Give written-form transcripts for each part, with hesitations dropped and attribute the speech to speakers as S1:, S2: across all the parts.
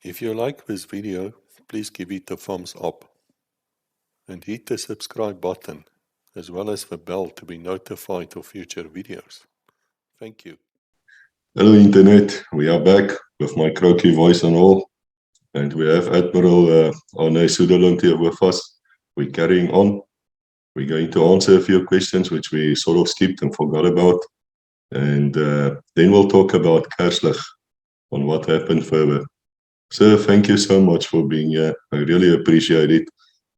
S1: If you like this video, please give it a thumbs up and hit the subscribe button as well as the bell to be notified of future videos. Thank you.
S2: Hello Internet, we are back with my croaky voice and all, and we have Admiral Arnè Söderlund here with us. We're carrying on. We're going to answer a few questions which we sort of skipped and forgot about, and then we'll talk about Kerslig on what happened further. Sir, thank you so much for being here. I really appreciate it.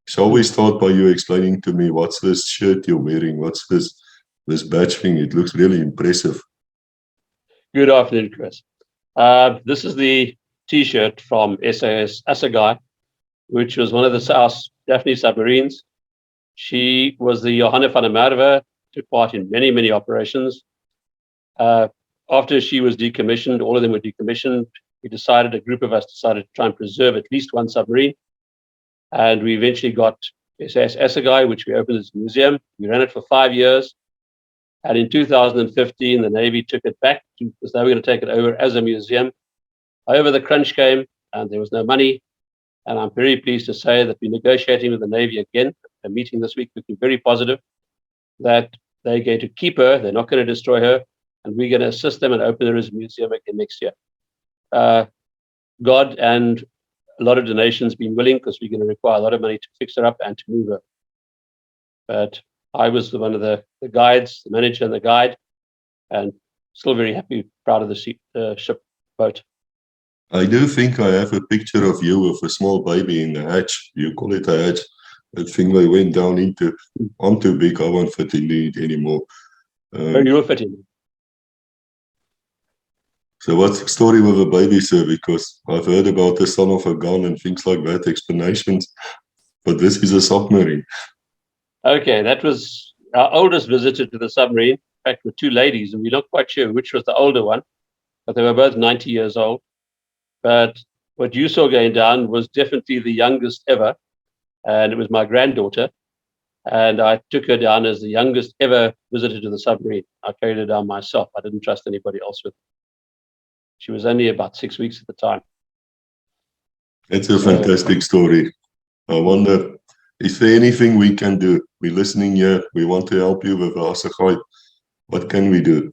S2: Shall we start by you explaining to me what's this shirt you're wearing? What's this badge thing? It looks really impressive.
S3: Good afternoon, Chris. This is the T-shirt from SAS Assegai, which was one of the South Daphne submarines. She was the Johanna van der Merwe, took part in many, many operations. After she was decommissioned, all of them were decommissioned. A group of us decided to try and preserve at least one submarine. And we eventually got SAS Assegai, which we opened as a museum. We ran it for 5 years. And in 2015, the Navy took it back because they were going to take it over as a museum. However, the crunch came and there was no money. And I'm very pleased to say that we're negotiating with the Navy again. A meeting this week looking very positive that they're going to keep her. They're not going to destroy her. And we're going to assist them and open her as a museum again next year. God and a lot of donations been willing because we're going to require a lot of money to fix her up and to move her. But I was one of the guides, the manager and the guide, and still very happy, proud of the ship boat.
S2: I do think I have a picture of you with a small baby in the hatch. You call it a hatch. That thing they went down into. I'm too big, I won't fit in it anymore.
S3: You will fit in.
S2: So what's the story with the baby, sir? Because I've heard about the son of a gun and things like that, explanations. But this is a submarine.
S3: Okay, that was our oldest visitor to the submarine. In fact, with two ladies, and we're not quite sure which was the older one, but they were both 90 years old. But what you saw going down was definitely the youngest ever, and it was my granddaughter. And I took her down as the youngest ever visitor to the submarine. I carried her down myself. I didn't trust anybody else with her. She was only about 6 weeks at the time.
S2: It's a fantastic story. I wonder, is there anything we can do? We're listening here. We want to help you with Assegai. What can we do?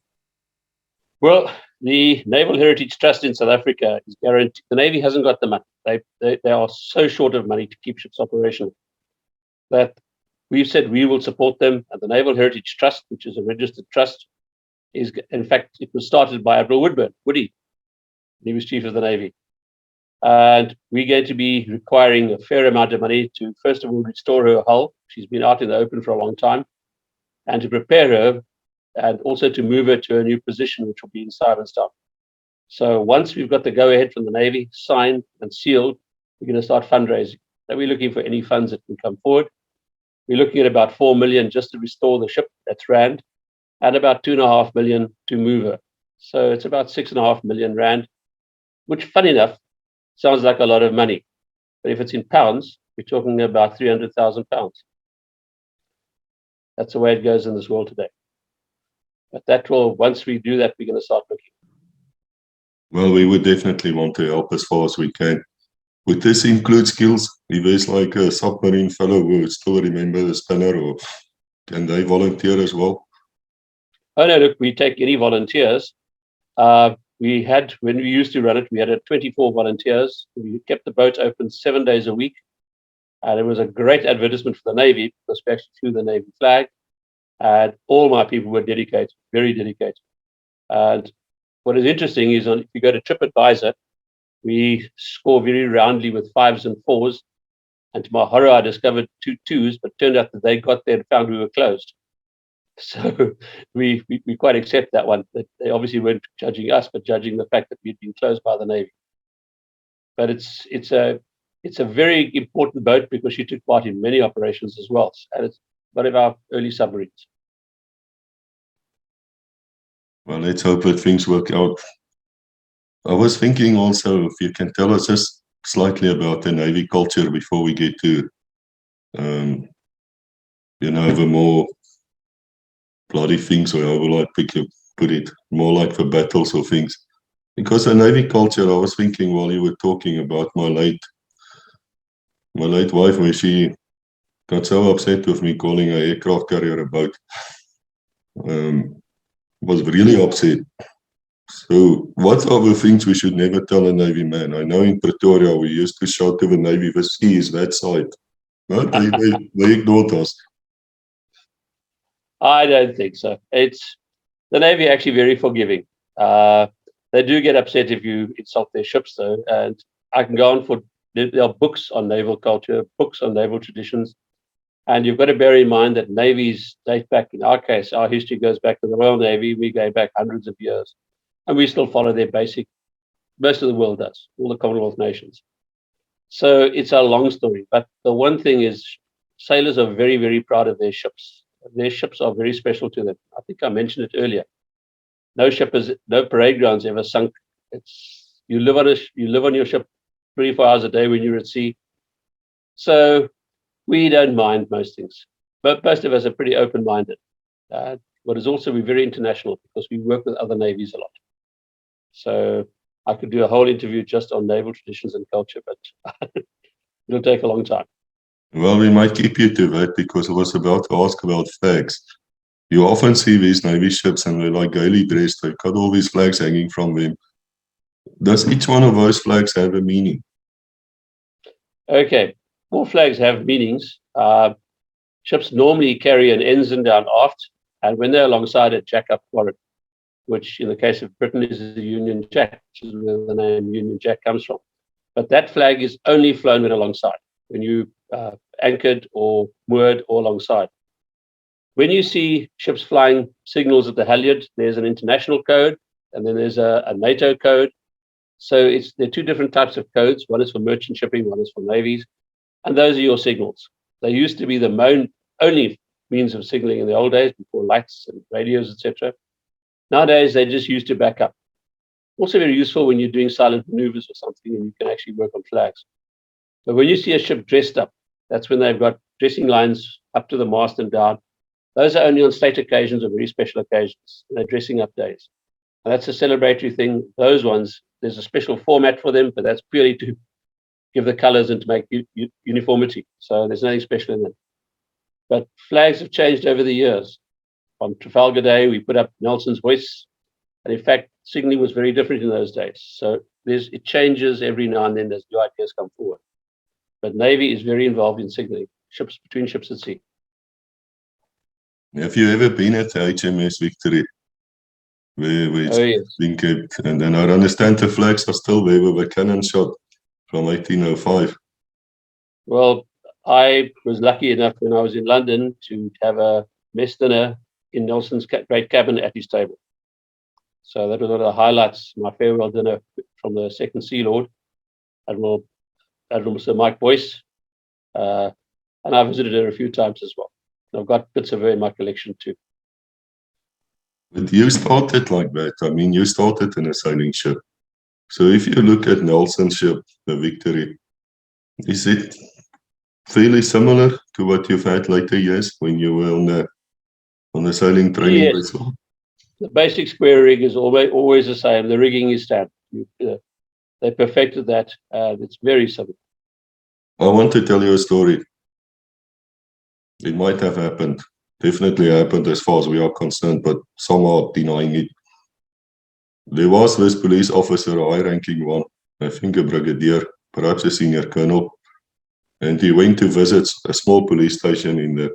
S3: Well, the Naval Heritage Trust in South Africa is guaranteed. The Navy hasn't got the money. They are so short of money to keep ships operational that we've said we will support them. And the Naval Heritage Trust, which is a registered trust, is, in fact, it was started by Admiral Woody. He was Chief of the Navy. And we're going to be requiring a fair amount of money to, first of all, restore her hull. She's been out in the open for a long time. And to prepare her, and also to move her to a new position, which will be in Simonstown. So once we've got the go-ahead from the Navy, signed and sealed, we're going to start fundraising. So we're looking for any funds that can come forward. We're looking at about 4 million just to restore the ship, that's Rand, and about 2.5 million to move her. So it's about 6.5 million Rand, which, funny enough, sounds like a lot of money. But if it's in pounds, we're talking about 300,000 pounds. That's the way it goes in this world today. But that will, once we do that, we're going to start looking.
S2: Well, we would definitely want to help as far as we can. Would this include skills? If there's like a submarine fellow who would still remember the spanner, or can they volunteer as well?
S3: Oh, no, look, we take any volunteers. We had, when we used to run it, we had 24 volunteers. We kept the boat open 7 days a week. And it was a great advertisement for the Navy because we actually flew the Navy flag. And all my people were dedicated, very dedicated. And what is interesting is if you go to TripAdvisor, we score very roundly with 5s and 4s. And to my horror, I discovered 2 2s, but turned out that they got there and found we were closed. So we quite accept that one. That they obviously weren't judging us, but judging the fact that we'd been closed by the Navy. But it's a very important boat because she took part in many operations as well. And it's one of our early submarines.
S2: Well, let's hope that things work out. I was thinking also if you can tell us just slightly about the Navy culture before we get to, the more bloody things, or however I put it, more like the battles or things. Because the Navy culture, I was thinking while you were talking about my late wife, where she got so upset with me calling an aircraft carrier a boat. Was really upset. So what are the things we should never tell a Navy man? I know in Pretoria we used to shout to the Navy, the sea is that side. No, they ignored us.
S3: I don't think so. It's the Navy actually very forgiving. They do get upset if you insult their ships, though. And I can go on for there are books on naval culture, books on naval traditions, and you've got to bear in mind that navies date back. In our case, our history goes back to the Royal Navy. We go back hundreds of years, and we still follow their basic. Most of the world does, all the Commonwealth nations. So it's a long story. But the one thing is, sailors are very, very proud of their ships. Their ships are very special to them. I think I mentioned it earlier. No parade ground's ever sunk. It's you live on your ship 24 hours a day when you're at sea. So we don't mind most things, but most of us are pretty open-minded. But it's also we're very international because we work with other navies a lot. So I could do a whole interview just on naval traditions and culture, but it'll take a long time.
S2: Well, we might keep you to that because I was about to ask about flags. You often see these Navy ships and they're like gaily dressed. They've got all these flags hanging from them. Does each one of those flags have a meaning?
S3: Okay, all flags have meanings. Ships normally carry an ensign down aft, and when they're alongside it, jack up forward, which in the case of Britain is the Union Jack, which is where the name Union Jack comes from. But that flag is only flown when alongside, when you anchored or moored or alongside. When you see ships flying signals at the halyard, there's an international code, and then there's a NATO code. So there are two different types of codes. One is for merchant shipping, one is for navies. And those are your signals. They used to be the only means of signaling in the old days before lights and radios, etc. Nowadays, they're just used to back up. Also very useful when you're doing silent maneuvers or something and you can actually work on flags. But when you see a ship dressed up, that's when they've got dressing lines up to the mast and down. Those are only on state occasions or very special occasions. They're dressing up days. And that's a celebratory thing. Those ones, there's a special format for them, but that's purely to give the colors and to make uniformity. So there's nothing special in them. But flags have changed over the years. On Trafalgar Day, we put up Nelson's hoist. And in fact, signaling was very different in those days. So it changes every now and then as new ideas come forward. But Navy is very involved in signaling, between ships at sea.
S2: Have you ever been at the HMS Victory? Where it's been kept? And then I understand the flags are still there with a cannon shot from 1805.
S3: Well, I was lucky enough when I was in London to have a mess dinner in Nelson's great cabin at his table. So that was one of the highlights, my farewell dinner from the Second Sea Lord, Admiral Sir Mike Boyce. And I visited her a few times as well. I've got bits of her in my collection too.
S2: But you started like that. I mean, you started in a sailing ship. So if you look at Nelson's ship, the Victory, is it fairly similar to what you've had later years when you were on the sailing training vessel?
S3: The basic square rig is always the same. The rigging is standard. They perfected that. It's very simple.
S2: I want to tell you a story. It might have happened. Definitely happened as far as we are concerned, but some are denying it. There was this police officer, a high-ranking one, I think a brigadier, perhaps a senior colonel, and he went to visit a small police station in the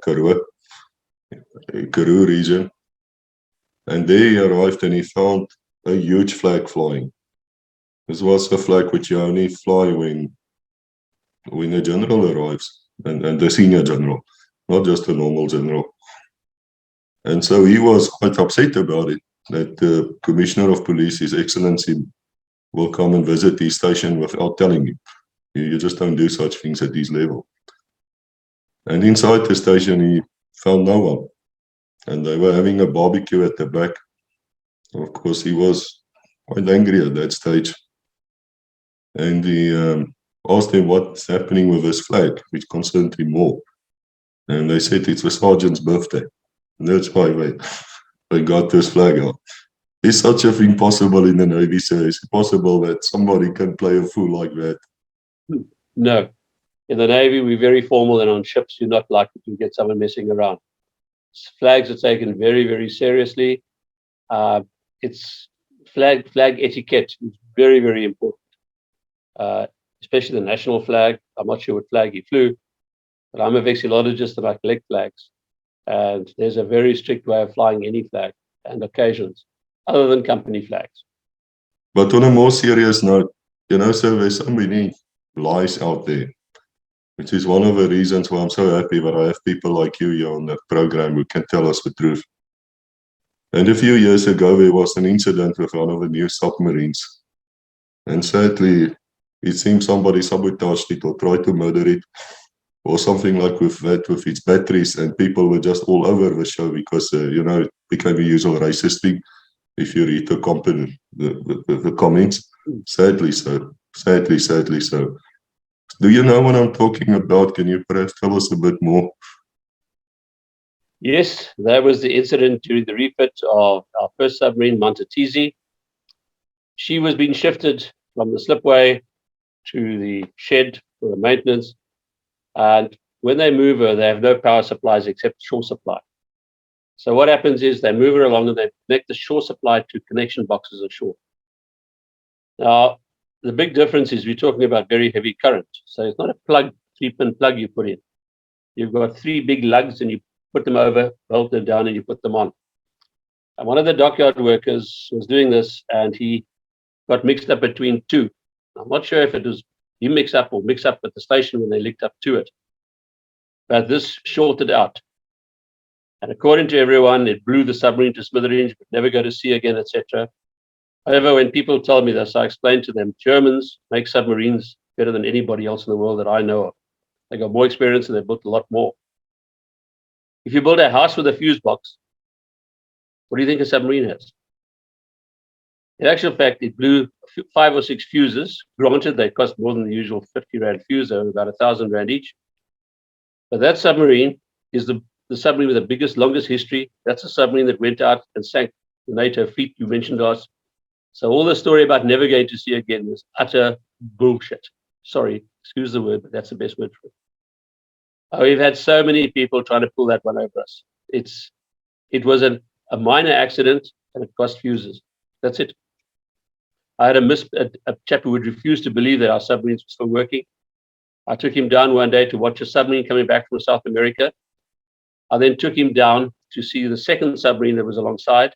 S2: Karoo region. And there he arrived and he found a huge flag flying. This was a flag which you only fly when a general arrives, and the senior general, not just a normal general. And so he was quite upset about it, that the Commissioner of Police, His Excellency, will come and visit his station without telling him. You just don't do such things at this level. And inside the station, he found no one. And they were having a barbecue at the back. Of course, he was quite angry at that stage. And he asked him what's happening with his flag, which concerned him more. And they said it's the sergeant's birthday. And that's why they got this flag out. Is such a thing possible in the Navy, sir? Is it possible that somebody can play a fool like that?
S3: No. In the Navy, we're very formal, and on ships, you're not likely to get someone messing around. Flags are taken very, very seriously. It's flag etiquette is very, very important, especially the national flag. I'm not sure what flag he flew, but I'm a vexillologist and I collect flags. And there's a very strict way of flying any flag and occasions, other than company flags.
S2: But on a more serious note, you know, sir, there's so many lies out there, which is one of the reasons why I'm so happy that I have people like you here on the program who can tell us the truth. And a few years ago, there was an incident with one of the new submarines. And sadly, it seems somebody sabotaged it or tried to murder it, or something like with that, with its batteries, and people were just all over the show because, you know, it became a usual racist thing if you read the comments. Sadly so. Sadly so. Do you know what I'm talking about? Can you perhaps tell us a bit more?
S3: Yes, that was the incident during the refit of our first submarine, Montetisi. She was being shifted from the slipway to the shed for the maintenance. And when they move her, they have no power supplies except shore supply. So what happens is they move her along and they connect the shore supply to connection boxes ashore. Now, the big difference is we're talking about very heavy current. So it's not a plug, 3-pin plug you put in. You've got 3 big lugs and you put them over, bolt them down, and you put them on. And one of the dockyard workers was doing this, and he got mixed up between 2. I'm not sure if it was he mixed up or mixed up at the station when they linked up to it. But this shorted out. And according to everyone, it blew the submarine to smithereens, would never go to sea again, etc. However, when people told me this, I explained to them, Germans make submarines better than anybody else in the world that I know of. They got more experience and they built a lot more. If you build a house with a fuse box, what do you think a submarine has? In actual fact, it blew 5 or 6 fuses. Granted, they cost more than the usual 50 Rand fuse, they were about 1,000 Rand each. But that submarine is the submarine with the biggest, longest history. That's a submarine that went out and sank the NATO fleet you mentioned last. So all the story about never going to sea again was utter bullshit. Sorry, excuse the word, but that's the best word for it. We've had so many people trying to pull that one over us. It was a minor accident and it cost fuses. That's it. I had a chap who would refuse to believe that our submarines were still working. I took him down one day to watch a submarine coming back from South America. I then took him down to see the second submarine that was alongside.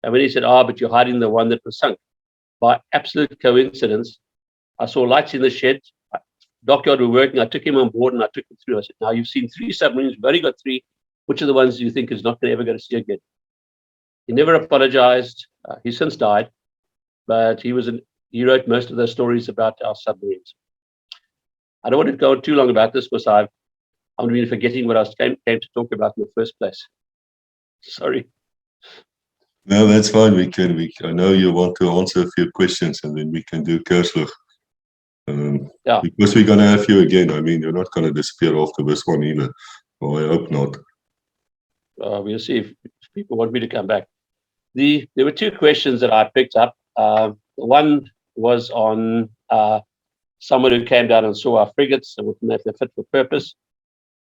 S3: And when he said, but you're hiding the one that was sunk. By absolute coincidence, I saw lights in the shed. Dockyard were working. I took him on board and I took him through. I said, now you've seen 3 submarines. You've only got 3. Which are the ones you think is not going to ever go to sea again? He never apologized. He's since died. But he wrote most of those stories about our submarines. I don't want to go on too long about this because I'm really forgetting what I came to talk about in the first place. Sorry.
S2: No, that's fine. I know you want to answer a few questions and then we can do Kerslig.
S3: Yeah.
S2: Because we're going to have you again. I mean, you're not going to disappear after this one either. Well, I hope not.
S3: We'll see if people want me to come back. There were 2 questions that I picked up. One was on someone who came down and saw our frigates and wouldn't know if they're fit for purpose.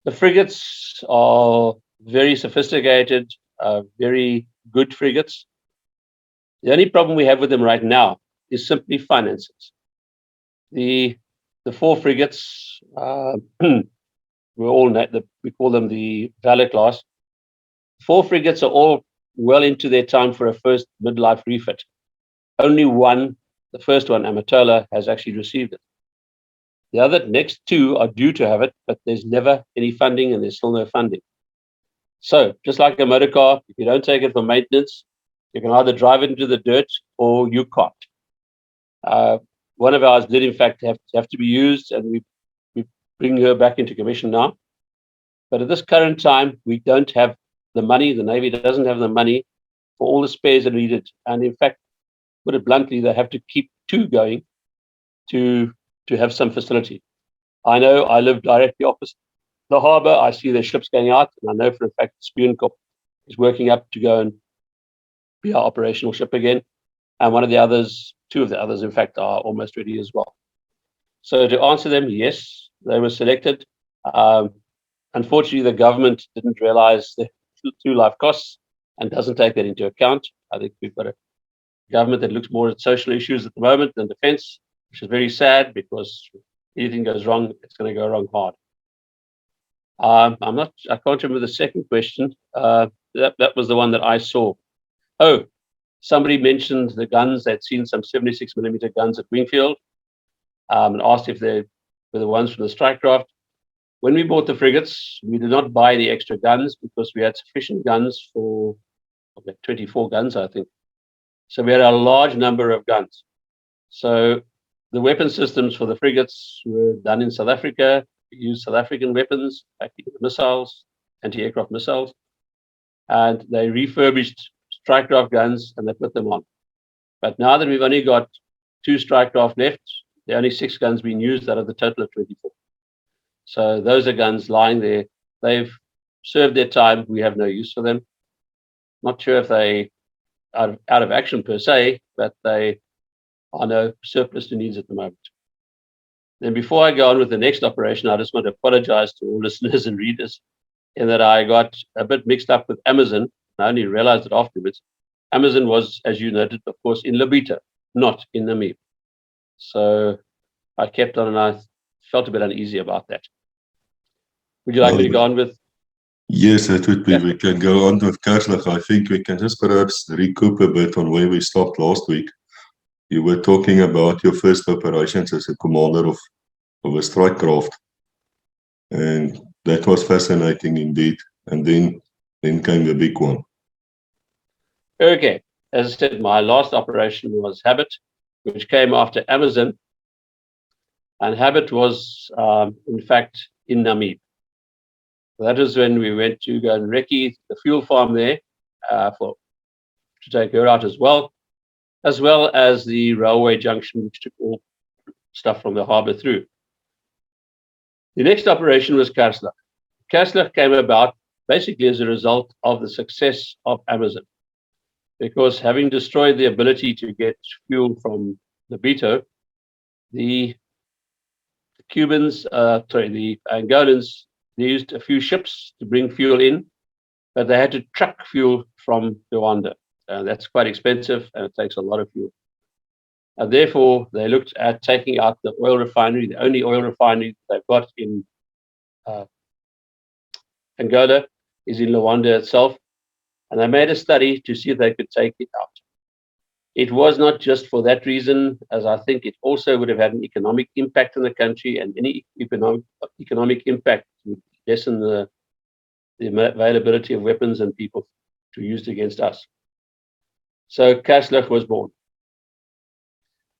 S3: The frigates are very sophisticated, very good frigates. The only problem we have with them right now is simply finances. The 4 frigates, we call them the Valor class. 4 frigates are all well into their time for a first midlife refit. Only one, the first one, Amatola, has actually received it. The other next 2 are due to have it, but there's never any funding and there's still no funding. So just like a motor car, if you don't take it for maintenance, you can either drive it into the dirt or you can't. One of ours did, in fact, have to be used, and we bring her back into commission now. But at this current time, we don't have the money. The Navy doesn't have the money for all the spares that are needed. And in fact, put it bluntly, they have to keep 2 going to have some facility. I know I live directly opposite the harbour. I see their ships going out, and I know for a fact Spioenkorp is working up to go and be our operational ship again. And one of the others, two of the others, in fact, are almost ready as well. So to answer them, yes, they were selected. Unfortunately, the government didn't realize the true life costs and doesn't take that into account. I think we've got a government that looks more at social issues at the moment than defense, which is very sad because if anything goes wrong, it's going to go wrong hard. I can't remember the second question. That was the one that I saw. Oh, somebody mentioned the guns. They'd seen some 76mm guns at Wingfield and asked if they were the ones from the Strikecraft. When we bought the frigates, we did not buy the extra guns because we had sufficient guns for 24 guns, I think. So we had a large number of guns. So the weapon systems for the frigates were done in South Africa. We used South African weapons, missiles, anti-aircraft missiles, and they refurbished Strikecraft guns and they put them on. But now that we've only got 2 Strikecraft left, there are only 6 guns being used out of the total of 24. So those are guns lying there. They've served their time. We have no use for them. Not sure if they are out of action per se, but they are no surplus to needs at the moment. Then before I go on with the next operation, I just want to apologize to all listeners and readers in that I got a bit mixed up with Amazon. I only realized it afterwards. Amazon was, as you noted, of course, in Lobito, not in Namib. So I kept on and I felt a bit uneasy about that. Would you like me to go on with?
S2: Yes, that would be. Yeah. We can go on with Kerslig. I think we can just perhaps recoup a bit on where we stopped last week. You were talking about your first operations as a commander of a Strikecraft. And that was fascinating indeed. And then came the big one.
S3: Okay. As I said, my last operation was Habit, which came after Amazon. And Habit was, in fact, in Namib. That is when we went to go and recce the fuel farm there to take her out as well as the railway junction, which took all stuff from the harbour through. The next operation was Kerslig. Kerslig came about basically as a result of the success of Amazon, because having destroyed the ability to get fuel from Lobito, the Angolans, they used a few ships to bring fuel in, but they had to truck fuel from Luanda. That's quite expensive and it takes a lot of fuel. And therefore, they looked at taking out the oil refinery, the only oil refinery they've got in Angola is in Luanda itself. And they made a study to see if they could take it out. It was not just for that reason, as I think it also would have had an economic impact in the country, and any economic impact would lessen the availability of weapons and people to be used against us. So Kerslig was born.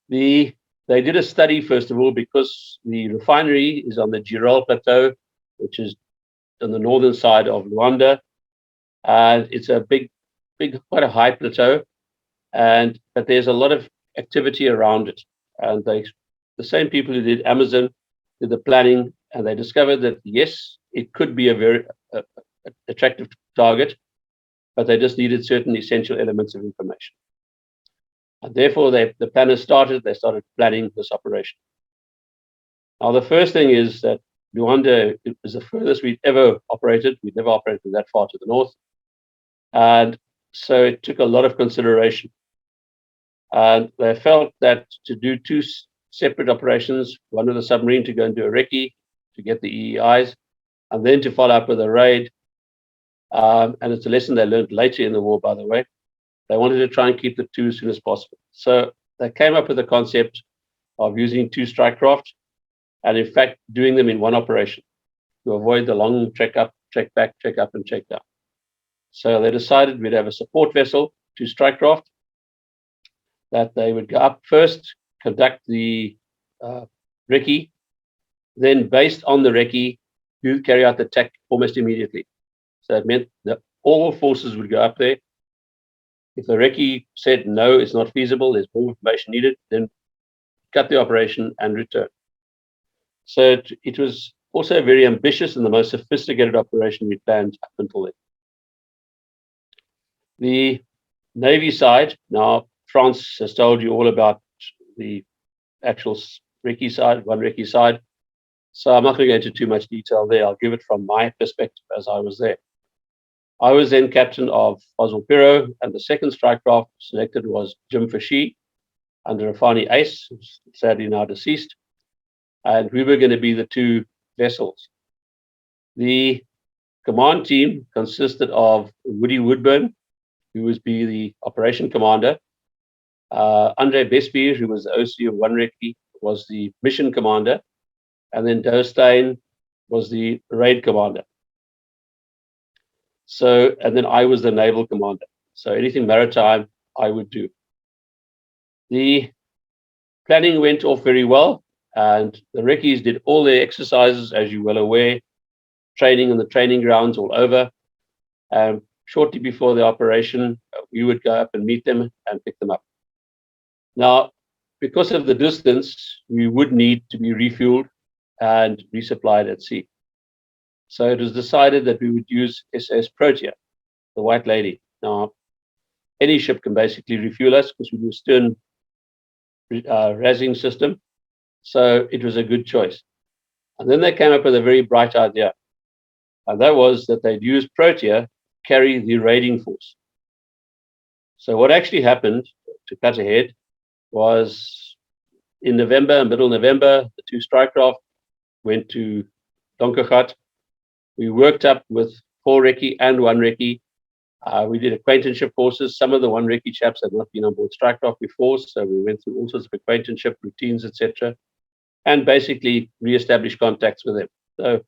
S3: They did a study, first of all, because the refinery is on the Girol Plateau, which is on the northern side of Luanda. And it's a big, quite a high plateau. But there's a lot of activity around it. And the same people who did Amazon did the planning, and they discovered that, yes, it could be a very attractive target, but they just needed certain essential elements of information. And therefore, the planners started planning this operation. Now, the first thing is that Luanda is the furthest we've ever operated. We've never operated that far to the north. And so it took a lot of consideration. And they felt that to do 2 separate operations, one with a submarine to go and do a recce to get the EEIs, and then to follow up with a raid. And it's a lesson they learned later in the war, by the way. They wanted to try and keep the 2 as soon as possible. So they came up with the concept of using 2 Strikecraft, and in fact, doing them in one operation to avoid the long trek up, trek back, trek up, and trek down. So they decided we'd have a support vessel, 2 Strikecraft, that they would go up first, conduct the recce, then based on the recce, you carry out the attack almost immediately. So it meant that all forces would go up there. If the recce said, no, it's not feasible, there's more information needed, then cut the operation and return. So it was also very ambitious and the most sophisticated operation we planned up until then. The Navy side, now France has told you all about the actual recce side, one recce side. So I'm not going to go into too much detail there. I'll give it from my perspective as I was there. I was then captain of Oswald Pirro, and the second strikecraft selected was Jim Fashy under Rafani Ace, who's sadly now deceased. And we were going to be the two vessels. The command team consisted of Woody Woodburn, who was be the operation commander. André Bespier, who was the OC of one recce, was the mission commander. And then Dostein was the raid commander. So, and then I was the naval commander. So anything maritime, I would do. The planning went off very well, and the recce's did all their exercises, as you're well aware, training in the training grounds all over. Shortly before the operation, we would go up and meet them and pick them up. Now, because of the distance, we would need to be refueled and resupplied at sea. So it was decided that we would use SAS Protea, the White Lady. Now, any ship can basically refuel us because we do a stern razzing system. So it was a good choice. And then they came up with a very bright idea. And that was that they'd use Protea to carry the raiding force. So what actually happened, to cut ahead, was in November, middle November, the two strikecraft went to Donkergat. We worked up with 4 recce and 1 recce. We did acquaintanceship courses. Some of the 1 recce chaps had not been on board Strikecraft before, so we went through all sorts of acquaintanceship routines, etc., and basically re-established contacts with them. So,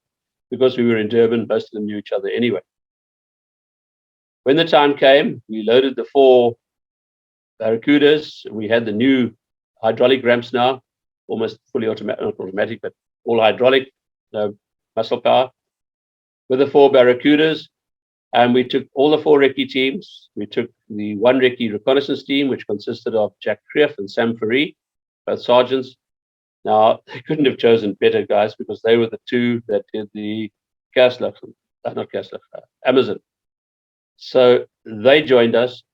S3: because we were in Durban, most of them knew each other anyway. When the time came, we loaded the 4 Barracudas. We had the new hydraulic ramps now, almost fully automatic, not automatic, but all hydraulic, no muscle power, with the 4 Barracudas. And we took all the 4 recce teams. We took the 1 recce reconnaissance team, which consisted of Jack Krief and Sam Ferry, both sergeants. Now, they couldn't have chosen better guys because they were the 2 that did the Amazon. So they joined us,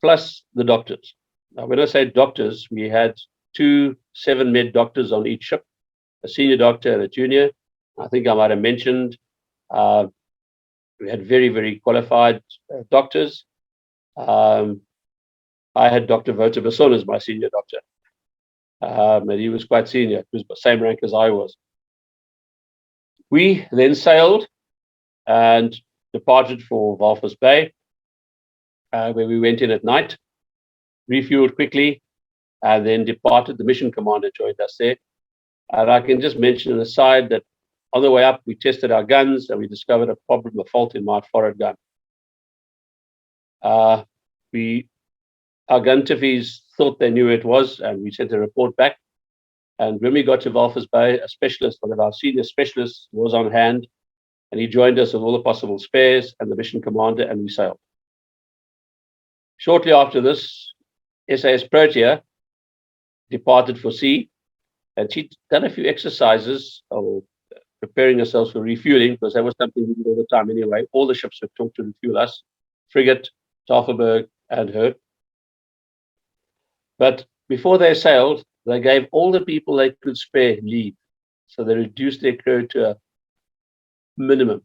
S3: plus the doctors. Now, when I say doctors, we had 2 7-med doctors on each ship, a senior doctor and a junior. I think I might have mentioned we had very, very qualified doctors. I had Dr. Wouter Besson as my senior doctor. And he was quite senior. He was the same rank as I was. We then sailed and departed for Walvis Bay, where we went in at night, refueled quickly, and then departed. The mission commander joined us there. And I can just mention an aside that on the way up, we tested our guns and we discovered a problem, a fault in my forward gun. Our gun tiffies thought they knew it was, and we sent a report back. And when we got to Walvis Bay, a specialist, one of our senior specialists, was on hand, and he joined us with all the possible spares and the mission commander, and we sailed. Shortly after this, SAS Protea departed for sea, and she'd done a few exercises of preparing ourselves for refueling, because that was something we did all the time anyway. All the ships were taught to refuel us, frigate, Tafelberg, and her. But before they sailed, they gave all the people they could spare leave. So they reduced their crew to a minimum.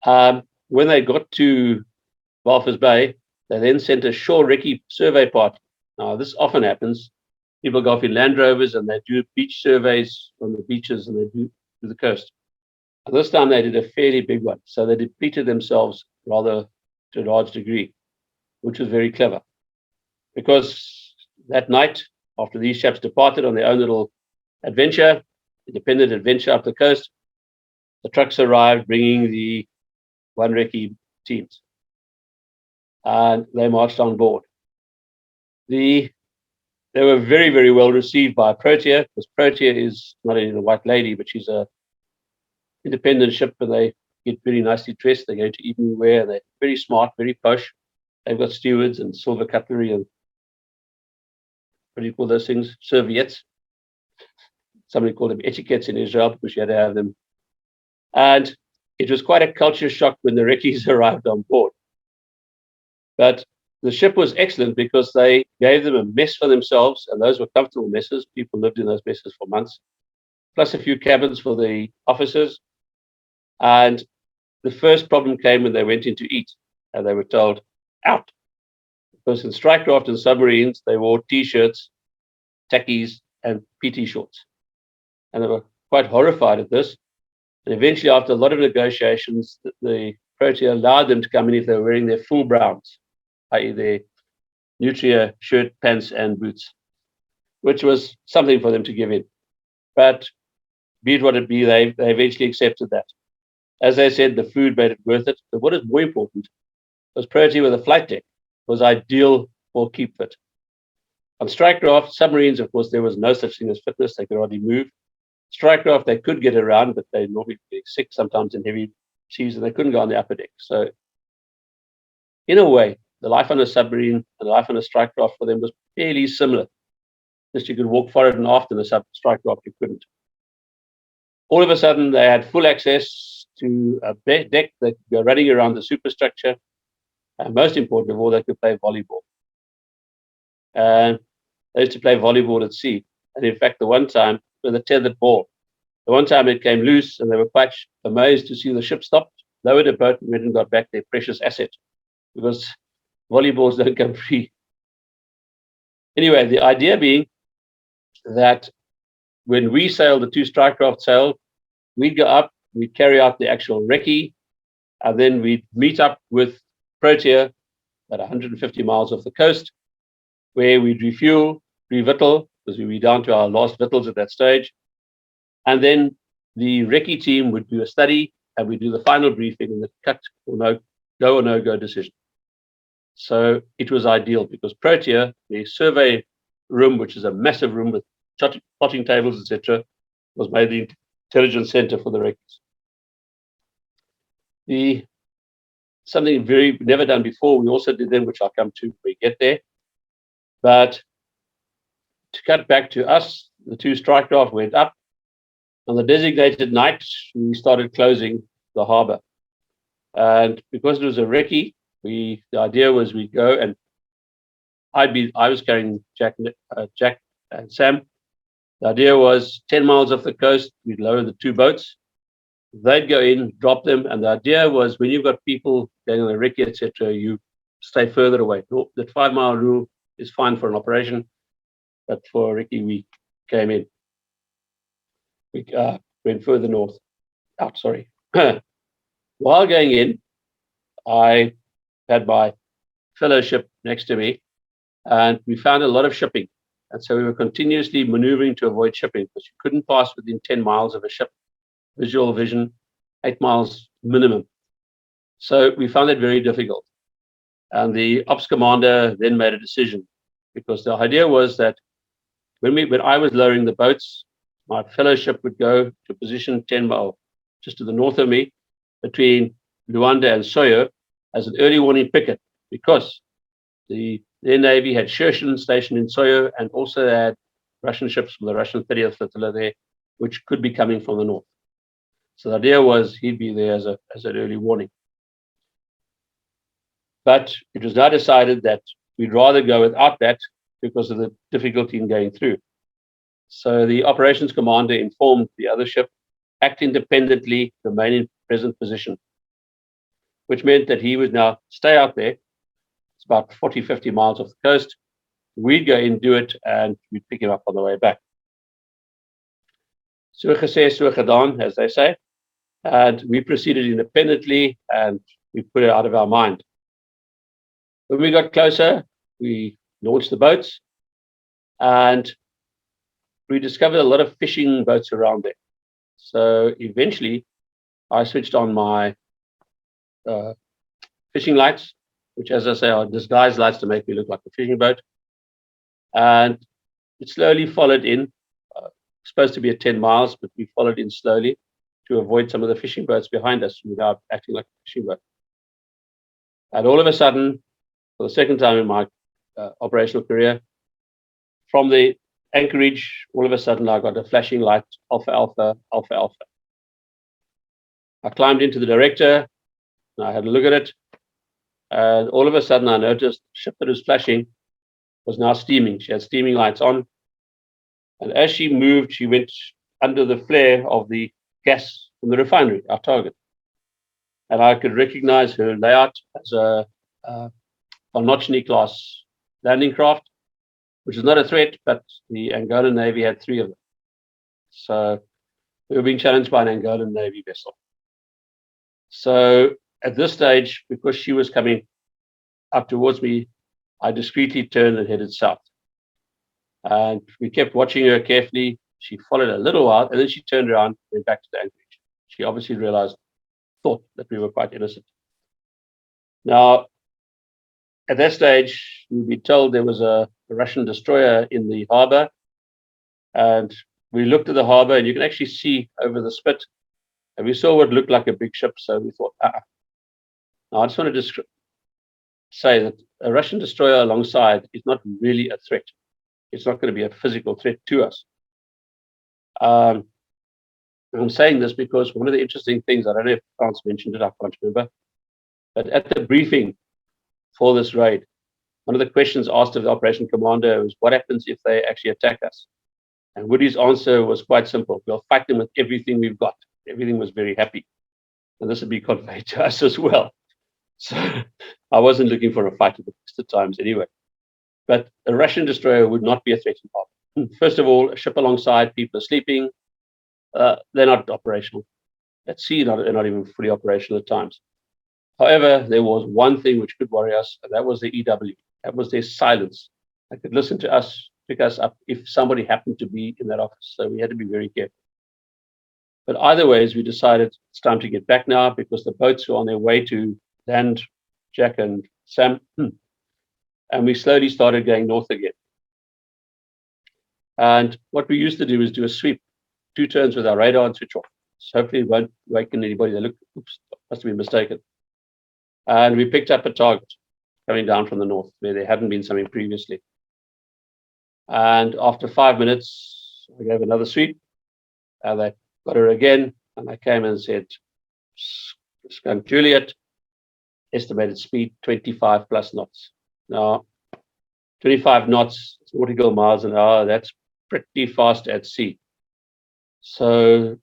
S3: When they got to Walvis Bay, they then sent a shore recce survey party. Now, this often happens. People go off in Land Rovers and they do beach surveys on the beaches and they do to the coast. And this time they did a fairly big one. So they depleted themselves rather to a large degree, which was very clever. Because that night, after these chaps departed on their own little adventure, independent adventure up the coast, the trucks arrived bringing the 1 recce teams. And they marched on board. They were very, very well received by Protea, because Protea is not only the White Lady, but she's a independent ship, and they get very nicely dressed. They go to evening wear. They're very smart, very posh. They've got stewards and silver cutlery and what do you call those things? Serviettes. Somebody called them etiquettes in Israel because you had to have them. And it was quite a culture shock when the recce's arrived on board. But the ship was excellent because they gave them a mess for themselves, and those were comfortable messes. People lived in those messes for months, plus a few cabins for the officers. And the first problem came when they went in to eat, and they were told, out. Because in Strikecraft and submarines, they wore T-shirts, tackies, and PT shorts. And they were quite horrified at this. And eventually, after a lot of negotiations, the Protea allowed them to come in if they were wearing their full browns, i.e. their Nutria shirt, pants, and boots, which was something for them to give in. But be it what it be, they eventually accepted that. As they said, the food made it worth it. But what is more important was Protea with a flight deck was ideal for keep fit. On Strikecraft, submarines, of course, there was no such thing as fitness. They could hardly move. Strikecraft, they could get around, but they normally get sick sometimes in heavy seas, and they couldn't go on the upper deck. So, in a way, the life on a submarine and the life on a Strikecraft for them was fairly similar. Just you could walk forward and aft in a Strikecraft, you couldn't. All of a sudden, they had full access to a deck. They could go running around the superstructure. And most important of all, they could play volleyball. And they used to play volleyball at sea. And in fact, the one time, with a tethered ball, the one time it came loose, and they were quite amazed to see the ship stopped, lowered a boat, and went and got back their precious asset, because volleyballs don't come free. Anyway, the idea being that when we sailed, the two Strikecraft sailed, we'd go up, we'd carry out the actual recce, and then we'd meet up with Protea at 150 miles off the coast, where we'd refuel, revittle, because we'd be down to our last victuals at that stage. And then the recce team would do a study, and we'd do the final briefing and the cut or go or no go decision. So it was ideal because Protea, the survey room, which is a massive room with plotting tables, etc., was made the intelligence center for the recces. Something very never done before, we also did then, which I'll come to when we get there. But to cut back to us, the two Strikecraft went up. On the designated night, we started closing the harbor. And because it was a recce, the idea was we'd go, and I was carrying Jack and Sam. The idea was 10 miles off the coast, we'd lower the two boats. They'd go in, drop them, and the idea was when you've got people going on a recce, etc., you stay further away. The 5-mile rule is fine for an operation, but for a recce, we came in. We went further north, out, sorry. While going in, I had my fellowship next to me, and we found a lot of shipping. And so we were continuously maneuvering to avoid shipping because you couldn't pass within 10 miles of a ship. Visual vision, 8 miles minimum. So we found it very difficult. And the ops commander then made a decision, because the idea was that when I was lowering the boats, my fellowship would go to a position 10 miles just to the north of me, between Luanda and Soyo, as an early warning picket, because their navy had Shershon stationed in Soyo, and also they had Russian ships from the Russian 30th Flotilla there, which could be coming from the north. So the idea was he'd be there as an early warning. But it was now decided that we'd rather go without that because of the difficulty in going through. So the operations commander informed the other ship, act independently, remain in present position, which meant that he would now stay out there. It's about 40, 50 miles off the coast. We'd go in, do it, and we'd pick him up on the way back. So gesê, so gedaan, as they say. And we proceeded independently, and we put it out of our mind. When we got closer, we launched the boats, and we discovered a lot of fishing boats around there. So eventually, I switched on my fishing lights, which, as I say, are disguised lights to make me look like a fishing boat. And it slowly followed in. Supposed to be at 10 miles, but we followed in slowly to avoid some of the fishing boats behind us without acting like a fishing boat. And all of a sudden, for the second time in my operational career, from the anchorage, all of a sudden I got a flashing light, Alpha, Alpha, Alpha, Alpha. I climbed into the director, and I had a look at it, And all of a sudden I noticed the ship that was flashing was now steaming. She had steaming lights on. And as she moved, she went under the flare of the gas from the refinery, our target. And I could recognize her layout as a Arnè class landing craft, which is not a threat, but the Angolan Navy had 3 of them. So we were being challenged by an Angolan Navy vessel. So at this stage, because she was coming up towards me, I discreetly turned and headed south. And we kept watching her carefully. She followed a little while, and then she turned around and went back to the anchorage. She obviously thought that we were quite innocent. Now, at that stage, we'd been told there was a Russian destroyer in the harbor. And we looked at the harbor, and you can actually see over the spit. And we saw what looked like a big ship, so we thought, Now, I just want to say that a Russian destroyer alongside is not really a threat. It's not going to be a physical threat to us. I'm saying this because one of the interesting things, I don't know if France mentioned it, I can't remember, but at the briefing for this raid, one of the questions asked of the operation commander was, what happens if they actually attack us? And Woody's answer was quite simple. We'll fight them with everything we've got. Everything was very happy. And this would be conveyed to us as well. So I wasn't looking for a fight at the best of times anyway. But a Russian destroyer would not be a threat in harbor. First of all, a ship alongside, people are sleeping. They're not operational. At sea, they're not even fully operational at times. However, there was one thing which could worry us, and that was the EW. That was their silence. They could listen to us, pick us up if somebody happened to be in that office. So we had to be very careful. But either ways, we decided it's time to get back now because the boats were on their way to land Jack and Sam. And we slowly started going north again. And what we used to do is do a sweep, 2 turns with our radar and switch off. So hopefully it won't waken anybody. They look, oops, must have been mistaken. And we picked up a target coming down from the north where there hadn't been something previously. And after 5 minutes, I gave another sweep. And they got her again. And I came and said, Skunk Juliet, estimated speed 25 plus knots. Now, 25 knots, nautical miles an hour, that's pretty fast at sea. So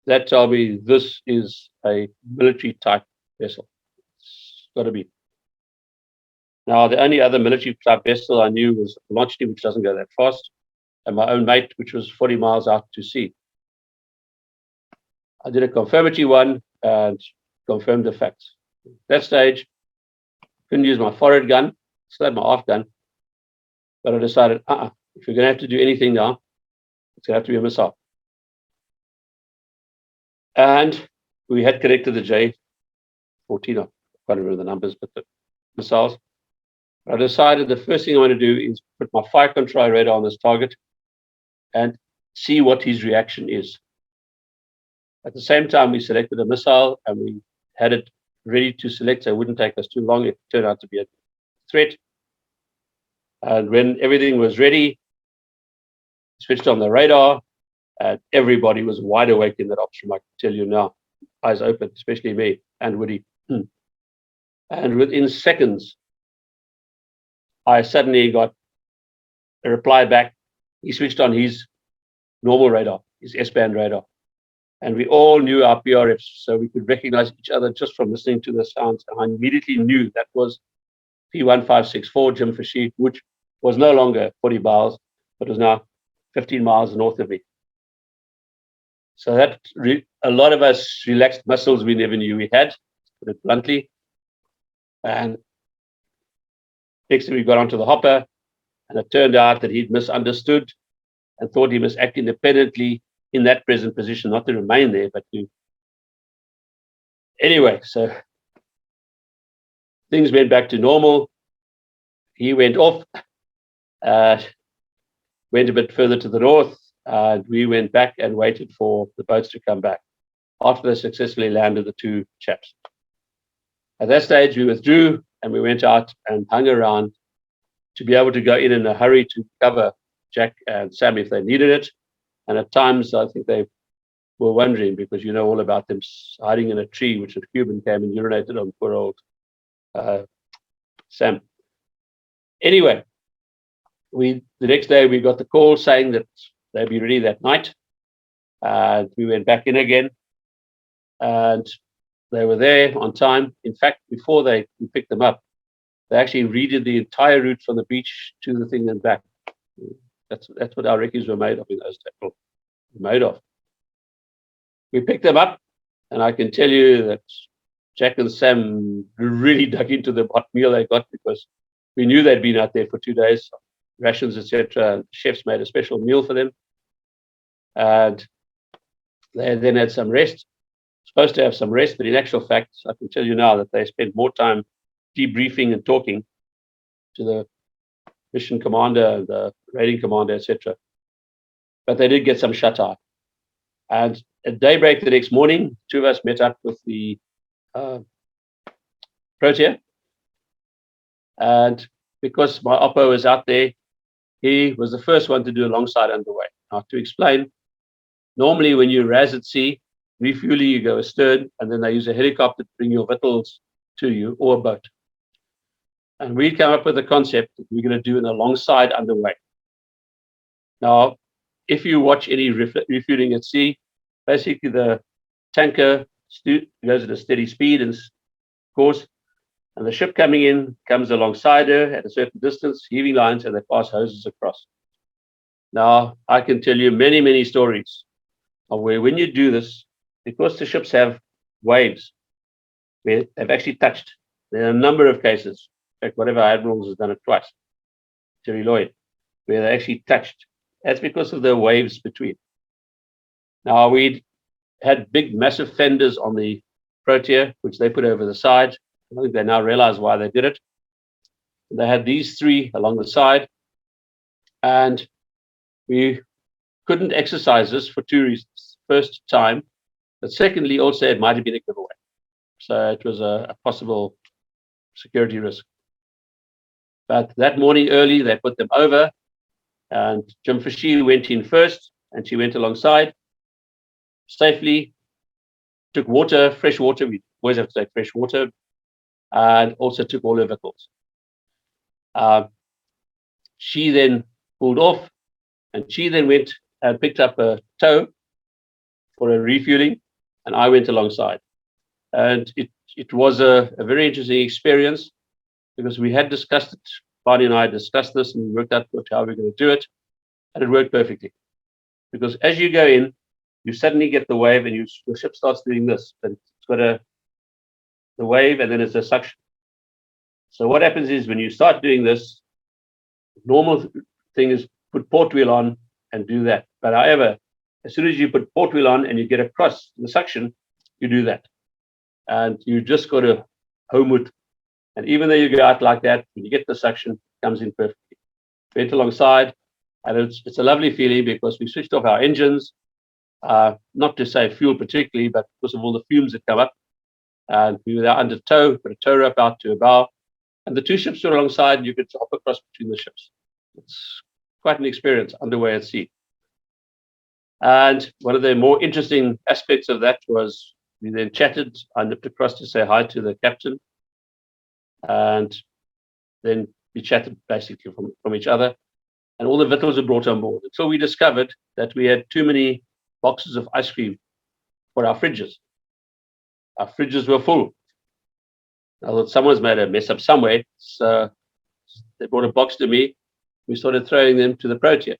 S3: that told me this is a military type vessel. It's got to be. Now, the only other military type vessel I knew was Arnè, which doesn't go that fast, and my own mate, which was 40 miles out to sea. I did a confirmatory one and confirmed the facts. At that stage, couldn't use my forward gun, still had my aft gun, but I decided, if you're going to have to do anything now, it's going to have to be a missile. And we had connected the J14, I can't remember the numbers, but the missiles. I decided the first thing I want to do is put my fire control radar on this target and see what his reaction is. At the same time, we selected a missile and we had it ready to select, so it wouldn't take us too long. It turned out to be a threat. And when everything was ready, switched on the radar, and everybody was wide awake in that ops room, I can tell you now, eyes open, especially me and Woody. And within seconds, I suddenly got a reply back. He switched on his normal radar, his S-band radar. And we all knew our PRFs, so we could recognize each other just from listening to the sounds. And I immediately knew that was P1564, Jim for Sheep, which was no longer 40 miles, but was now 15 miles north of me. So that a lot of us relaxed muscles we never knew we had, to put it bluntly. And next thing we got onto the hopper, and it turned out that he'd misunderstood and thought he must act independently in that present position, not to remain there, but to. Anyway, so things went back to normal. He went off, went a bit further to the north, and we went back and waited for the boats to come back after they successfully landed the 2 chaps. At that stage, we withdrew and we went out and hung around to be able to go in a hurry to cover Jack and Sam if they needed it. And at times, I think they were wondering, because you know all about them hiding in a tree, which a Cuban came and urinated on poor old Sam. Anyway, the next day we got the call saying that they'd be ready that night. And we went back in again, and they were there on time. In fact, before we picked them up, they actually redid the entire route from the beach to the thing and back. That's what our recce's were made of in those days. Made of. We picked them up, and I can tell you that Jack and Sam really dug into the hot meal they got, because we knew they'd been out there for 2 days, rations, etc. Chefs made a special meal for them, and they then had some rest. Supposed to have some rest, but in actual fact, I can tell you now that they spent more time debriefing and talking to the mission commander, the raiding commander, etc. But they did get some shut-eye. And at daybreak the next morning, 2 of us met up with the Protea. And because my oppo was out there, he was the first one to do alongside underway. Now, to explain, normally when you RAS at sea, refueling, you go astern, and then they use a helicopter to bring your victuals to you, or a boat. And we come up with the concept that we're going to do an alongside underway. Now, if you watch any refueling at sea, basically the tanker goes at a steady speed and course, and the ship coming in comes alongside her at a certain distance, heaving lines, and they pass hoses across. Now, I can tell you many, many stories of where when you do this, because the ships have waves, where they've actually touched. There are a number of cases. In fact, one of our admirals has done it twice, Terry Lloyd, where they actually touched. That's because of the waves between. Now, we'd had big, massive fenders on the Protea, which they put over the side. I think they now realize why they did it. They had these 3 along the side, and we couldn't exercise this for 2 reasons. First, time, but secondly, also it might have been a giveaway. So it was a possible security risk. But that morning early, they put them over, and Jim Fishy went in first, and she went alongside safely, took water, fresh water. We always have to take fresh water, and also took all her victuals. She then pulled off, and she then went and picked up a tow for a refueling, and I went alongside. And it was a very interesting experience, because we had discussed it. Barney and I discussed this, and we worked out how we're going to do it, and it worked perfectly. Because as you go in, you suddenly get the wave, and your ship starts doing this. And it's got the wave, and then it's a suction. So what happens is when you start doing this, the normal thing is put port wheel on and do that. But however, as soon as you put port wheel on and you get across the suction, you do that. And you just got to homeward. And even though you go out like that, when you get the suction, it comes in perfectly. Went alongside, and it's a lovely feeling, because we switched off our engines, not to save fuel particularly, but because of all the fumes that come up. And we were there under tow, put a tow rope out to a bow, and the 2 ships were alongside, and you could hop across between the ships. It's quite an experience underway at sea. And one of the more interesting aspects of that was we then chatted. I nipped across to say hi to the captain, and then we chatted basically from each other, and all the victuals were brought on board until we discovered that we had too many boxes of ice cream for our fridges. Our fridges were full. I thought someone's made a mess up somewhere, so they brought a box to me. We started throwing them to the Protea,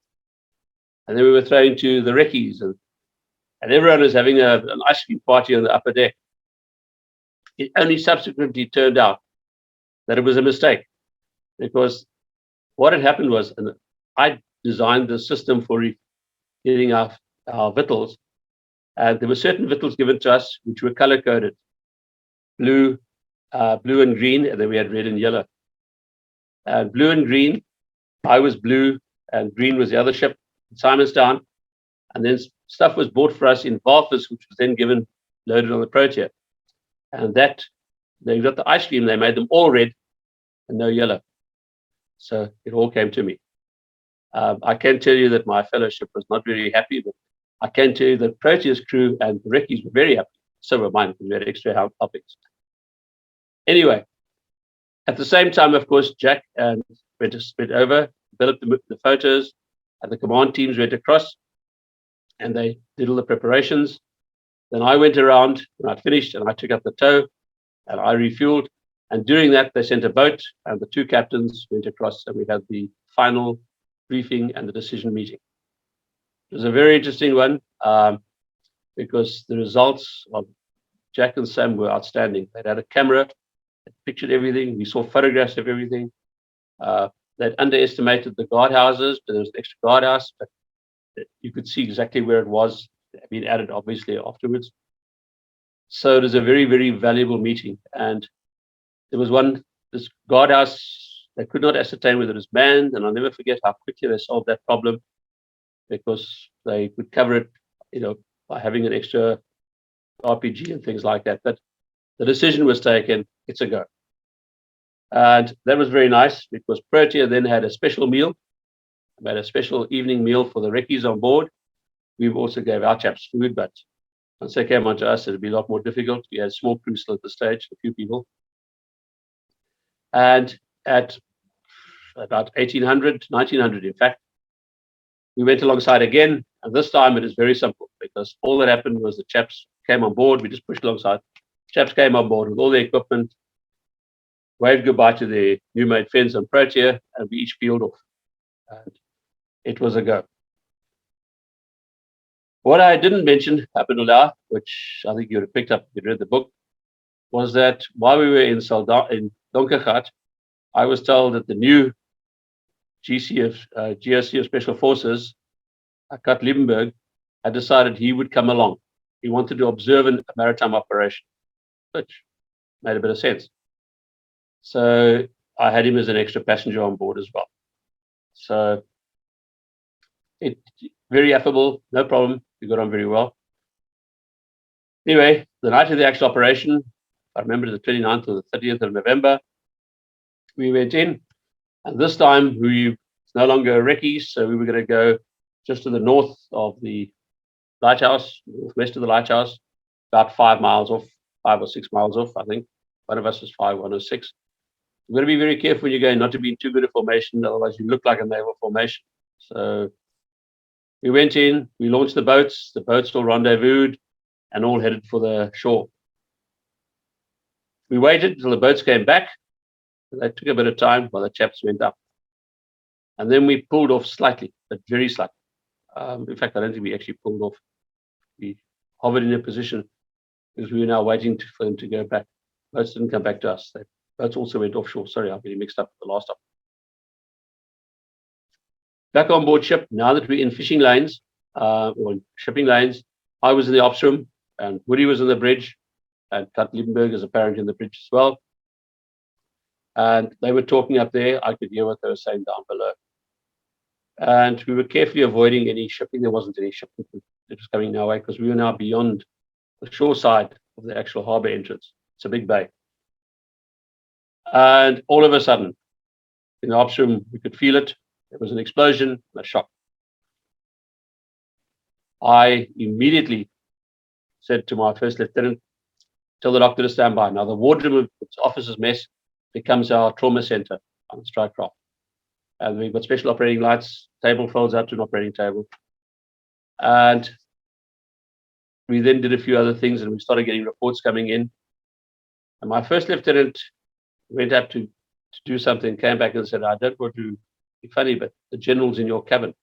S3: and then we were throwing to the recce's, and everyone was having an ice cream party on the upper deck. It only subsequently turned out that it was a mistake, because what had happened was, and I designed the system for getting our victuals, and there were certain victuals given to us which were color coded, blue and green, and then we had red and yellow. And blue and green, I was blue, and green was the other ship, Simonstown, and then stuff was bought for us in Valfus, which was then loaded on the Protea. And that, they got the ice cream, they made them all red and no yellow. So it all came to me. I can tell you that my fellowship was not very happy, but I can tell you that Protea's crew and the recce's were very happy. So were mine, because we had extra helpings. Anyway, At the same time, of course, Jack and went over, developed the photos, and the command teams went across, and they did all the preparations. Then I went around when I'd finished, and I took up the tow, and I refueled. And during that, they sent a boat, and the two captains went across, and we had the final briefing and the decision meeting. It was a very interesting one because the results of Jack and Sam were outstanding. They had a camera that pictured everything. We saw photographs of everything. They'd underestimated the guardhouses, but there was an extra guardhouse, but you could see exactly where it was. It had been added, obviously, afterwards. So it was a very, very valuable meeting. And there was this guardhouse, they could not ascertain whether it was manned, and I'll never forget how quickly they solved that problem because they could cover it, by having an extra RPG and things like that. But the decision was taken, it's a go. And that was very nice because Protea then had a special meal, made a special evening meal for the reccees on board. We also gave our chaps food, but once they came onto us, it'd be a lot more difficult. We had a small crew still at the stage, a few people. And at about 1800, 1900, in fact, we went alongside again. And this time it is very simple because all that happened was the chaps came on board. We just pushed alongside. Chaps came on board with all the equipment, waved goodbye to the new made friends on Protea, and we each peeled off. And it was a go. What I didn't mention, Abdullah, which I think you would have picked up if you read the book, was that while we were in Donkergat, I was told that the new GSC of Special Forces, Kurt Liebenberg, had decided he would come along. He wanted to observe a maritime operation, which made a bit of sense. So I had him as an extra passenger on board as well. So very affable, no problem. We got on very well. Anyway, the night of the actual operation, I remember the 29th or the 30th of November, we went in, and this time it's no longer a recce, so we were going to go just to the north of the lighthouse, northwest of the lighthouse, about 5 or 6 miles off, I think. One of us was 5, one was 6. You've got to be very careful when you're going, not to be in too good a formation, otherwise you look like a naval formation. So we went in, we launched the boats all rendezvoused, and all headed for the shore. We waited until the boats came back. They took a bit of time while the chaps went up. And then we pulled off slightly, but very slightly. In fact, I don't think we actually pulled off. We hovered in a position because we were now waiting for them to go back. Boats didn't come back to us. Boats also went offshore. Sorry, I'm getting mixed up with the last time. Back on board ship, now that we're in fishing lanes, or shipping lanes, I was in the ops room, and Woody was on the bridge, and Kurt Liebenberg is apparently in the bridge as well. And they were talking up there. I could hear what they were saying down below. And we were carefully avoiding any shipping. There wasn't any shipping that was coming our way because we were now beyond the shore side of the actual harbor entrance. It's a big bay. And all of a sudden, in the ops room, we could feel it. There was an explosion and a shock. I immediately said to my first lieutenant, tell the doctor to stand by. Now, the wardroom of the officer's mess becomes our trauma center on Strikecraft. And we've got special operating lights, table folds out to an operating table. And we then did a few other things and we started getting reports coming in. And my first lieutenant went up to do something, came back and said, I don't want to be funny, but the general's in your cabin.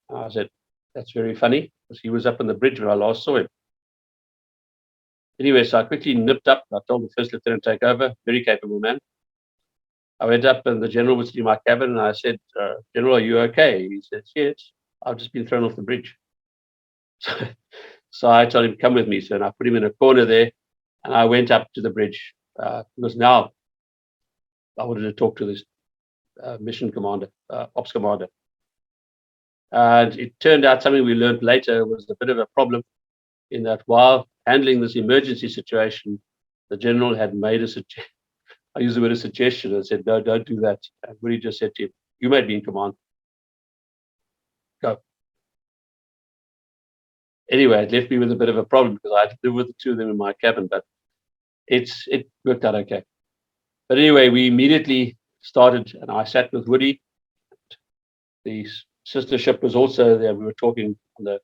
S3: And I said, that's very funny, because he was up on the bridge when I last saw him. Anyway, so I quickly nipped up. I told the first lieutenant to take over, very capable man. I went up and the general was in my cabin and I said, General, are you okay? He said, yes, I've just been thrown off the bridge. So I told him, come with me. So I put him in a corner there and I went up to the bridge because now I wanted to talk to this mission commander, ops commander. And it turned out something we learned later was a bit of a problem in that while handling this emergency situation, the general had made a suggestion. I use the word a suggestion and said, no, don't do that. And Woody just said to him, you might be in command. Go. Anyway, it left me with a bit of a problem because I had to live with the two of them in my cabin, but it worked out okay. But anyway, we immediately started, and I sat with Woody. The sister ship was also there. We were talking on the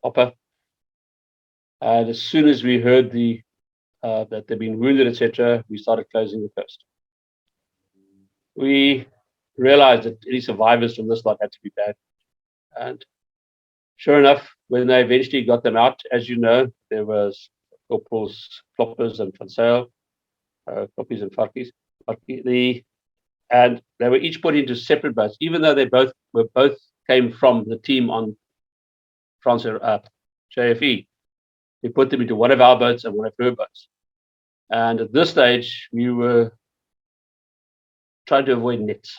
S3: hopper. And as soon as we heard that they'd been wounded, etc., we started closing the coast. We realized that any survivors from this lot had to be bad. And sure enough, when they eventually got them out, as you know, there was corporals, Kloppers and Van Sale, Kloppies and Farkies. And they were each put into separate boats, even though they both came from the team on France JFE. We put them into one of our boats and one of her boats. And at this stage, we were trying to avoid nets.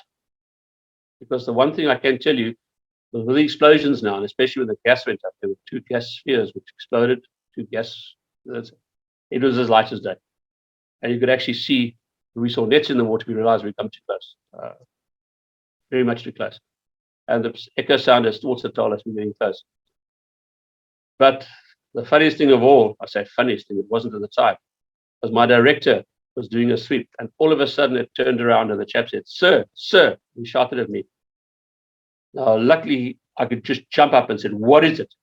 S3: Because the one thing I can tell you, with the explosions now, and especially when the gas went up, there were 2 gas spheres which exploded, 2 gas, it was as light as day. And you could actually see, we saw nets in the water, we realized we'd come too close, very much too close. And the echo sound has also told us we're getting close. But the funniest thing of all, I say funniest thing, it wasn't at the time, was my director was doing a sweep, and all of a sudden it turned around and the chap said, "Sir, sir," he shouted at me. Now, luckily, I could just jump up and said, "What is it?"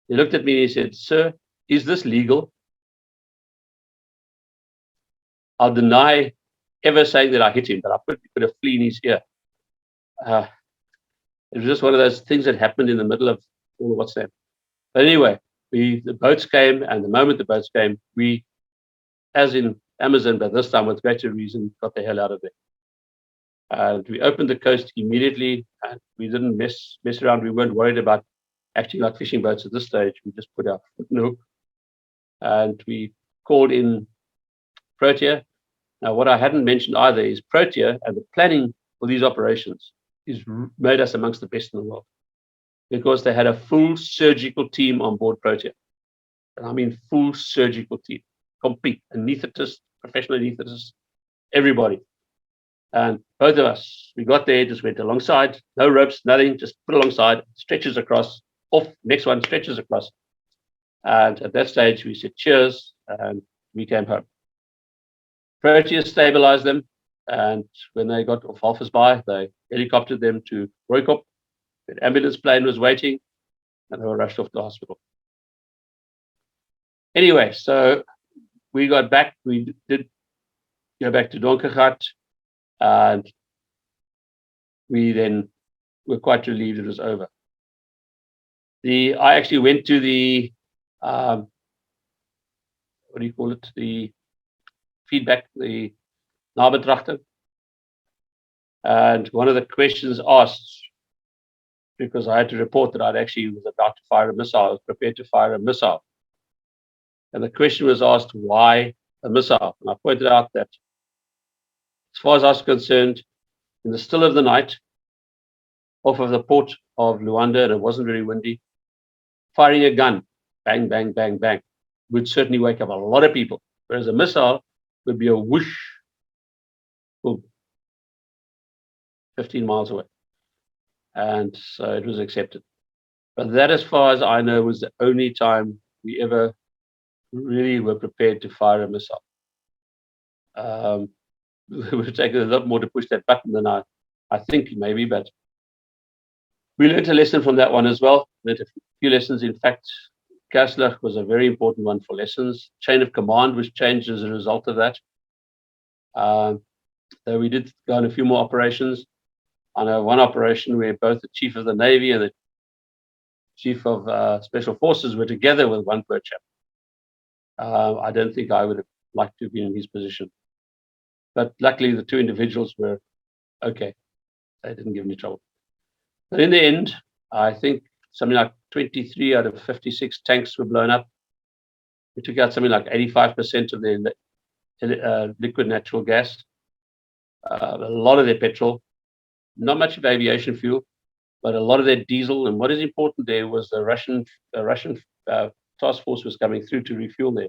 S3: He looked at me and he said, "Sir, is this legal?" I'll deny ever saying that I hit him, but I put a flea in his ear. It was just one of those things that happened in the middle of all the what's name. But anyway, the boats came, and the moment the boats came, we, as in Amazon, but this time with greater reason, got the hell out of there. And we opened the coast immediately, and we didn't mess around. We weren't worried about acting like fishing boats at this stage. We just put our foot in the hook, and we called in Protea. Now, what I hadn't mentioned either is Protea and the planning for these operations is made us amongst the best in the world, because they had a full surgical team on board Protea. And I mean full surgical team, complete, anaesthetists, professional anaesthetists, everybody. And both of us, we got there, just went alongside, no ropes, nothing, just put alongside, stretches across, off, next one, stretches across. And at that stage, we said cheers, and we came home. Protea stabilized them, and when they got off Halfers Bay, they helicoptered them to Rooikop. The ambulance plane was waiting, and they were rushed off to hospital. Anyway, so we got back. We did go back to Donkergat, and we then were quite relieved it was over. I actually went to the what do you call it? The feedback, the nabetrachten, and one of the questions asked, because I had to report that I'd actually was about to fire a missile, I was prepared to fire a missile. And the question was asked, why a missile? And I pointed out that, as far as I was concerned, in the still of the night, off of the port of Luanda, and it wasn't very windy, firing a gun, bang, bang, bang, bang, would certainly wake up a lot of people. Whereas a missile would be a whoosh, boom, 15 miles away. And so it was accepted. But that, as far as I know, was the only time we ever really were prepared to fire a missile. It would have taken a lot more to push that button than I think maybe, but we learned a lesson from that one as well. Learned a few lessons. In fact, Kaslach was a very important one for lessons. Chain of command was changed as a result of that. So we did go on a few more operations. I know one operation where both the chief of the Navy and the chief of Special Forces were together with one per chap. I don't think I would have liked to have been in his position. But luckily, the two individuals were okay. They didn't give any trouble. But in the end, I think something like 23 out of 56 tanks were blown up. We took out something like 85% of their liquid natural gas, a lot of their petrol, not much of aviation fuel, but a lot of their diesel. And what is important there was the Russian task force was coming through to refuel there.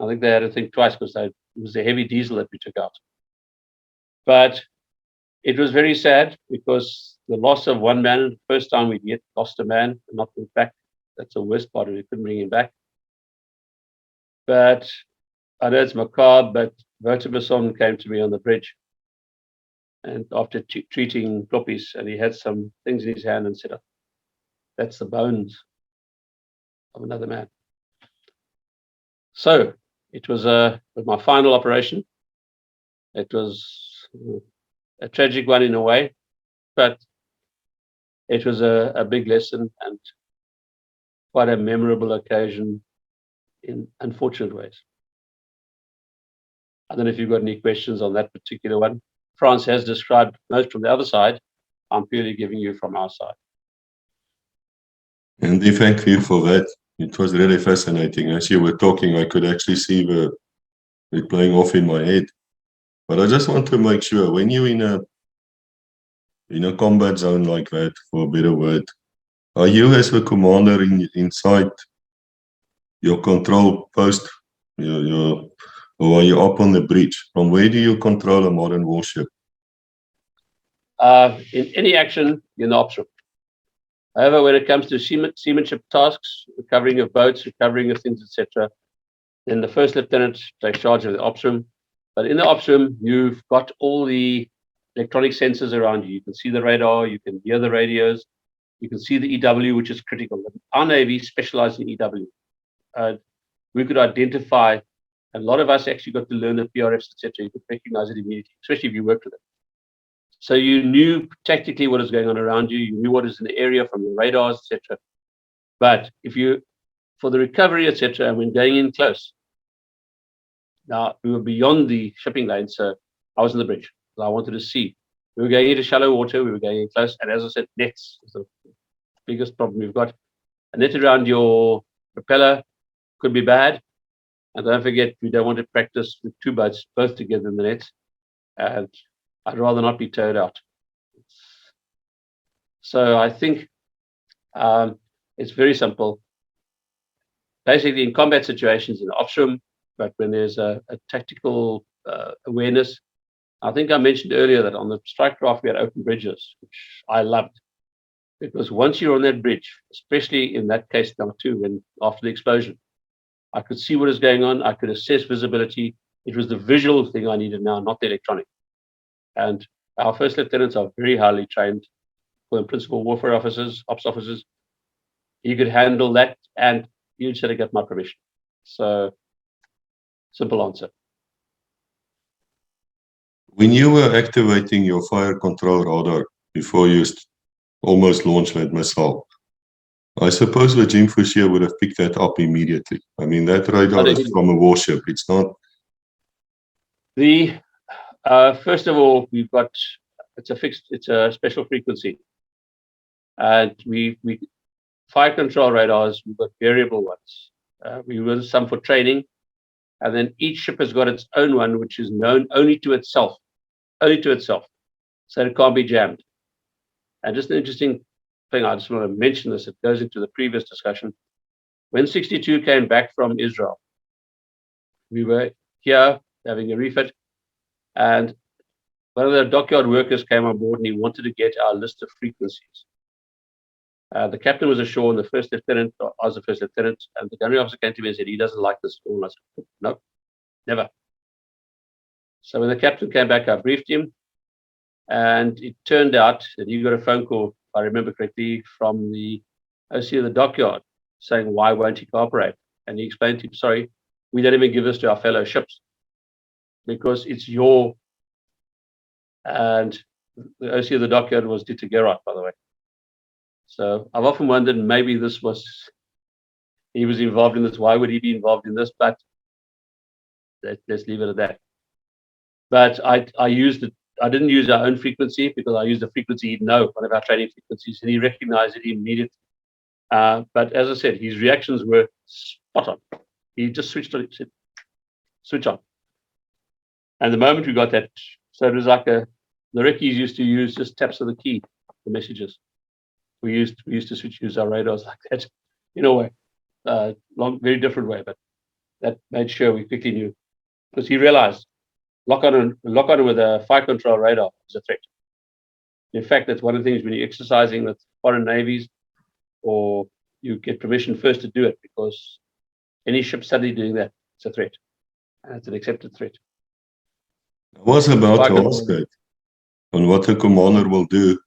S3: I think they had to think twice, because it was the heavy diesel that we took out. But it was very sad, because the loss of one man, the first time we'd yet lost a man and not been back, that's the worst part of it, we couldn't bring him back. But I know it's macabre, but Wouter came to me on the bridge, and after treating floppies, and he had some things in his hand and said, "Oh, that's the bones of another man." So it was my final operation. It was a tragic one in a way, but it was a big lesson and quite a memorable occasion in unfortunate ways. I don't know if you've got any questions on that particular one. France has described most from the other side. I'm purely giving you from our side.
S2: And thank you for that. It was really fascinating. As you were talking, I could actually see it playing off in my head. But I just want to make sure, when you're in a combat zone like that, for a better word, are you as the commander inside your control post, or are you up on the bridge? From where do you control a modern warship?
S3: In any action, you're in the ops room. However, when it comes to seamanship tasks, recovering of boats, recovering of things, etc., then the first lieutenant takes charge of the ops room. But in the ops room, you've got all the electronic sensors around you. You can see the radar, you can hear the radios, you can see the EW, which is critical. Our Navy specialized in EW. We could identify, a lot of us actually got to learn the PRFs, etc. You could recognize it immediately, especially if you worked with it. So you knew tactically what is going on around you. You knew what is in the area from the radars, etc. But if you, for the recovery, etc., and when going in close, now we were beyond the shipping lane, so I was on the bridge. So I wanted to see. We were going into shallow water. We were going in close, and as I said, nets is the biggest problem we've got. A net around your propeller could be bad, and don't forget, we don't want to practice with two boats both together in the nets, and I'd rather not be towed out. So I think it's very simple. Basically, in combat situations in the ops room, but when there's a tactical awareness, I think I mentioned earlier that on the Strikecraft we had open bridges, which I loved, because once you're on that bridge, especially in that case number 2, when after the explosion, I could see what is going on. I could assess visibility. It was the visual thing I needed now, not the electronic. And our first lieutenants are very highly trained, for the principal warfare officers, ops officers. You could handle that, and you should have got my permission. So, simple answer.
S2: When you were activating your fire control radar before you almost launched that missile, I suppose the Jim Fouchier would have picked that up immediately. I mean, that radar is from a warship. It's not.
S3: The first of all, we've got it's a special frequency, and we fire control radars. We've got variable ones. We use some for training, and then each ship has got its own one, which is known only to itself, so it can't be jammed. And just an interesting thing, I just want to mention this. It goes into the previous discussion. When 62 came back from Israel, we were here having a refit, and one of the dockyard workers came on board and he wanted to get our list of frequencies. The captain was ashore and the first lieutenant, I was the first lieutenant, and the gunnery officer came to me and said, he doesn't like this at all. And I said, no, never. So when the captain came back, I briefed him, and it turned out that he got a phone call, if I remember correctly, from the OC of the dockyard saying, why won't he cooperate? And he explained to him, sorry, we don't even give this to our fellow ships because it's your. And the OC of the dockyard was Dieter Gerard, by the way. So I've often wondered, maybe he was involved in this. Why would he be involved in this? But let's leave it at that. But I didn't use our own frequency because I used a frequency he'd know, one of our training frequencies, and he recognized it immediately. But as I said, his reactions were spot on. He just switched on it, said, switch on. And the moment we got that, so it was like the Rickies used to use just taps of the key for messages. We used to use our radars like that, in a way, very different way, but that made sure we quickly knew, because he realized lock on with a fire control radar is a threat. In fact, that's one of the things when you're exercising with foreign navies, or you get permission first to do it, because any ship suddenly doing that, it's a threat, and it's an accepted threat.
S2: I was about
S3: Fire
S2: to ask
S3: control.
S2: that on what the commander will do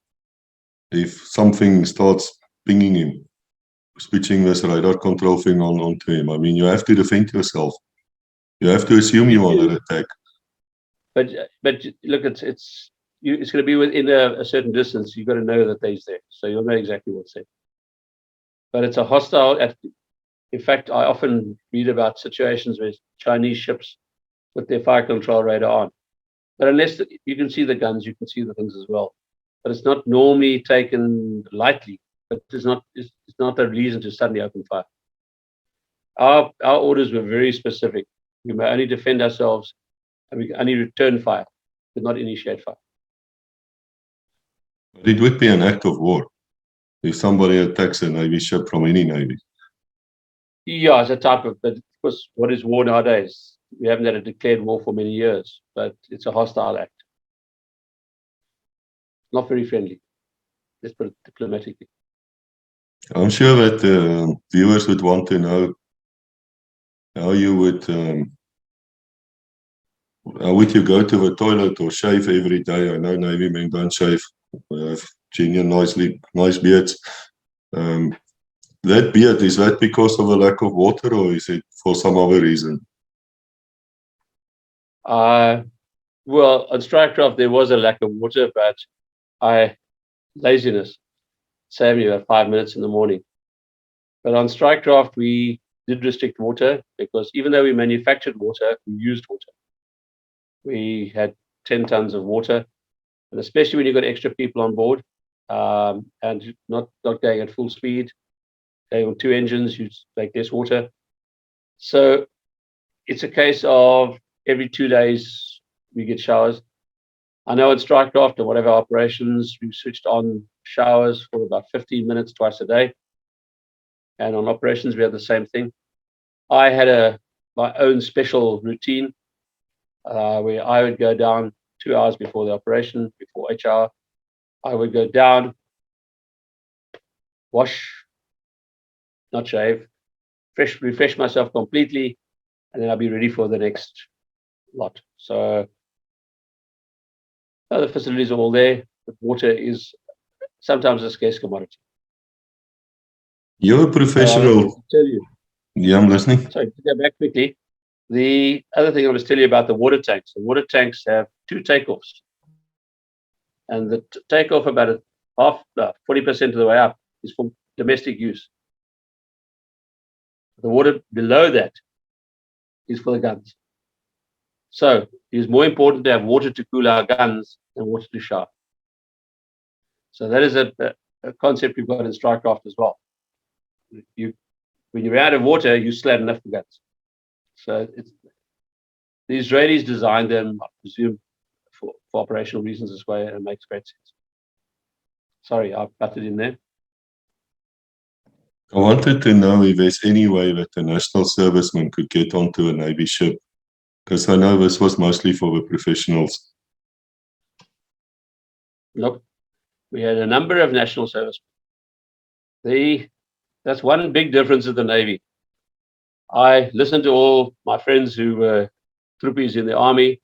S2: if something starts pinging him, switching this radar control thing onto him. I mean, you have to defend yourself. You have to assume
S3: You
S2: you're under
S3: do.
S2: attack.
S3: But look, it's going to be within a certain distance. You've got to know that they's there, so you'll know exactly what's there. But it's a hostile attitude. In fact, I often read about situations where Chinese ships put their fire control radar on. But unless you can see the guns, you can see the things as well. But it's not normally taken lightly. But it's not a reason to suddenly open fire. Our orders were very specific. We may only defend ourselves, and we can only return fire, but not initiate fire.
S2: But it would be an act of war if somebody attacks a Navy ship from any Navy.
S3: Yeah, it's a type of, but of course, what is war nowadays? We haven't had a declared war for many years, but it's a hostile act. Not very friendly. Let's put it diplomatically.
S2: I'm sure that viewers would want to know how you would you go to the toilet or shave every day? I know Navy men don't shave. They have genuine, nice beards. That beard, is that because of a lack of water, or is it for some other reason?
S3: Well, on Strikecraft, there was a lack of water, but laziness saved me about 5 minutes in the morning. But on Strikecraft, we did restrict water because even though we manufactured water, we used water. We had 10 tons of water, and especially when you've got extra people on board and not going at full speed, going on 2 engines, you take less water. So it's a case of every 2 days we get showers. I know at Strikecraft and whatever operations, we switched on showers for about 15 minutes twice a day. And on operations, we had the same thing. I had my own special routine where I would go down 2 hours before the operation, before HR. I would go down, wash, not shave, refresh myself completely, and then I'll be ready for the next lot. So the facilities are all there, but water is sometimes a scarce commodity.
S2: You're a professional.
S3: To tell you.
S2: Yeah, I'm listening.
S3: Sorry, to go back quickly. The other thing I was telling you about the water tanks. The water tanks have 2 takeoffs. And the takeoff about 40% of the way up is for domestic use. The water below that is for the guns. So it is more important to have water to cool our guns than water to shower. So that is a concept we've got in Strikecraft as well. When you're out of water, you still have enough for guns. So the Israelis designed them, I presume, for operational reasons this way, and it makes great sense. Sorry, I butted in there.
S2: I wanted to know if there's any way that a national serviceman could get onto a Navy ship, because I know this was mostly for the professionals.
S3: Look, we had a number of national servicemen. That's one big difference in the Navy. I listened to all my friends who were troopies in the Army,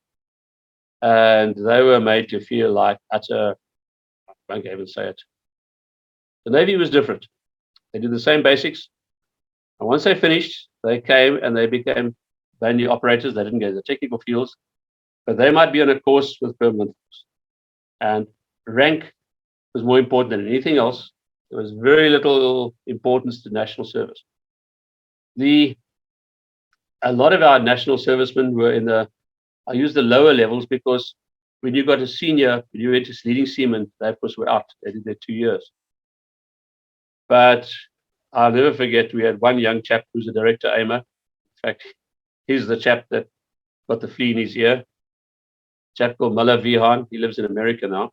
S3: and they were made to feel like utter, I won't even say it. The Navy was different. They did the same basics. And once they finished, they came and they became mainly operators. They didn't go to the technical fields, but they might be on a course with permanent force. And rank was more important than anything else. There was very little importance to national service. A lot of our national servicemen were I use the lower levels because when you got a senior, when you went to leading seaman, they of course were out. They did their 2 years. But I'll never forget, we had one young chap who's a director aimer. In fact, he's the chap that got the flea in his ear. A chap called Muller Vihan. He lives in America now.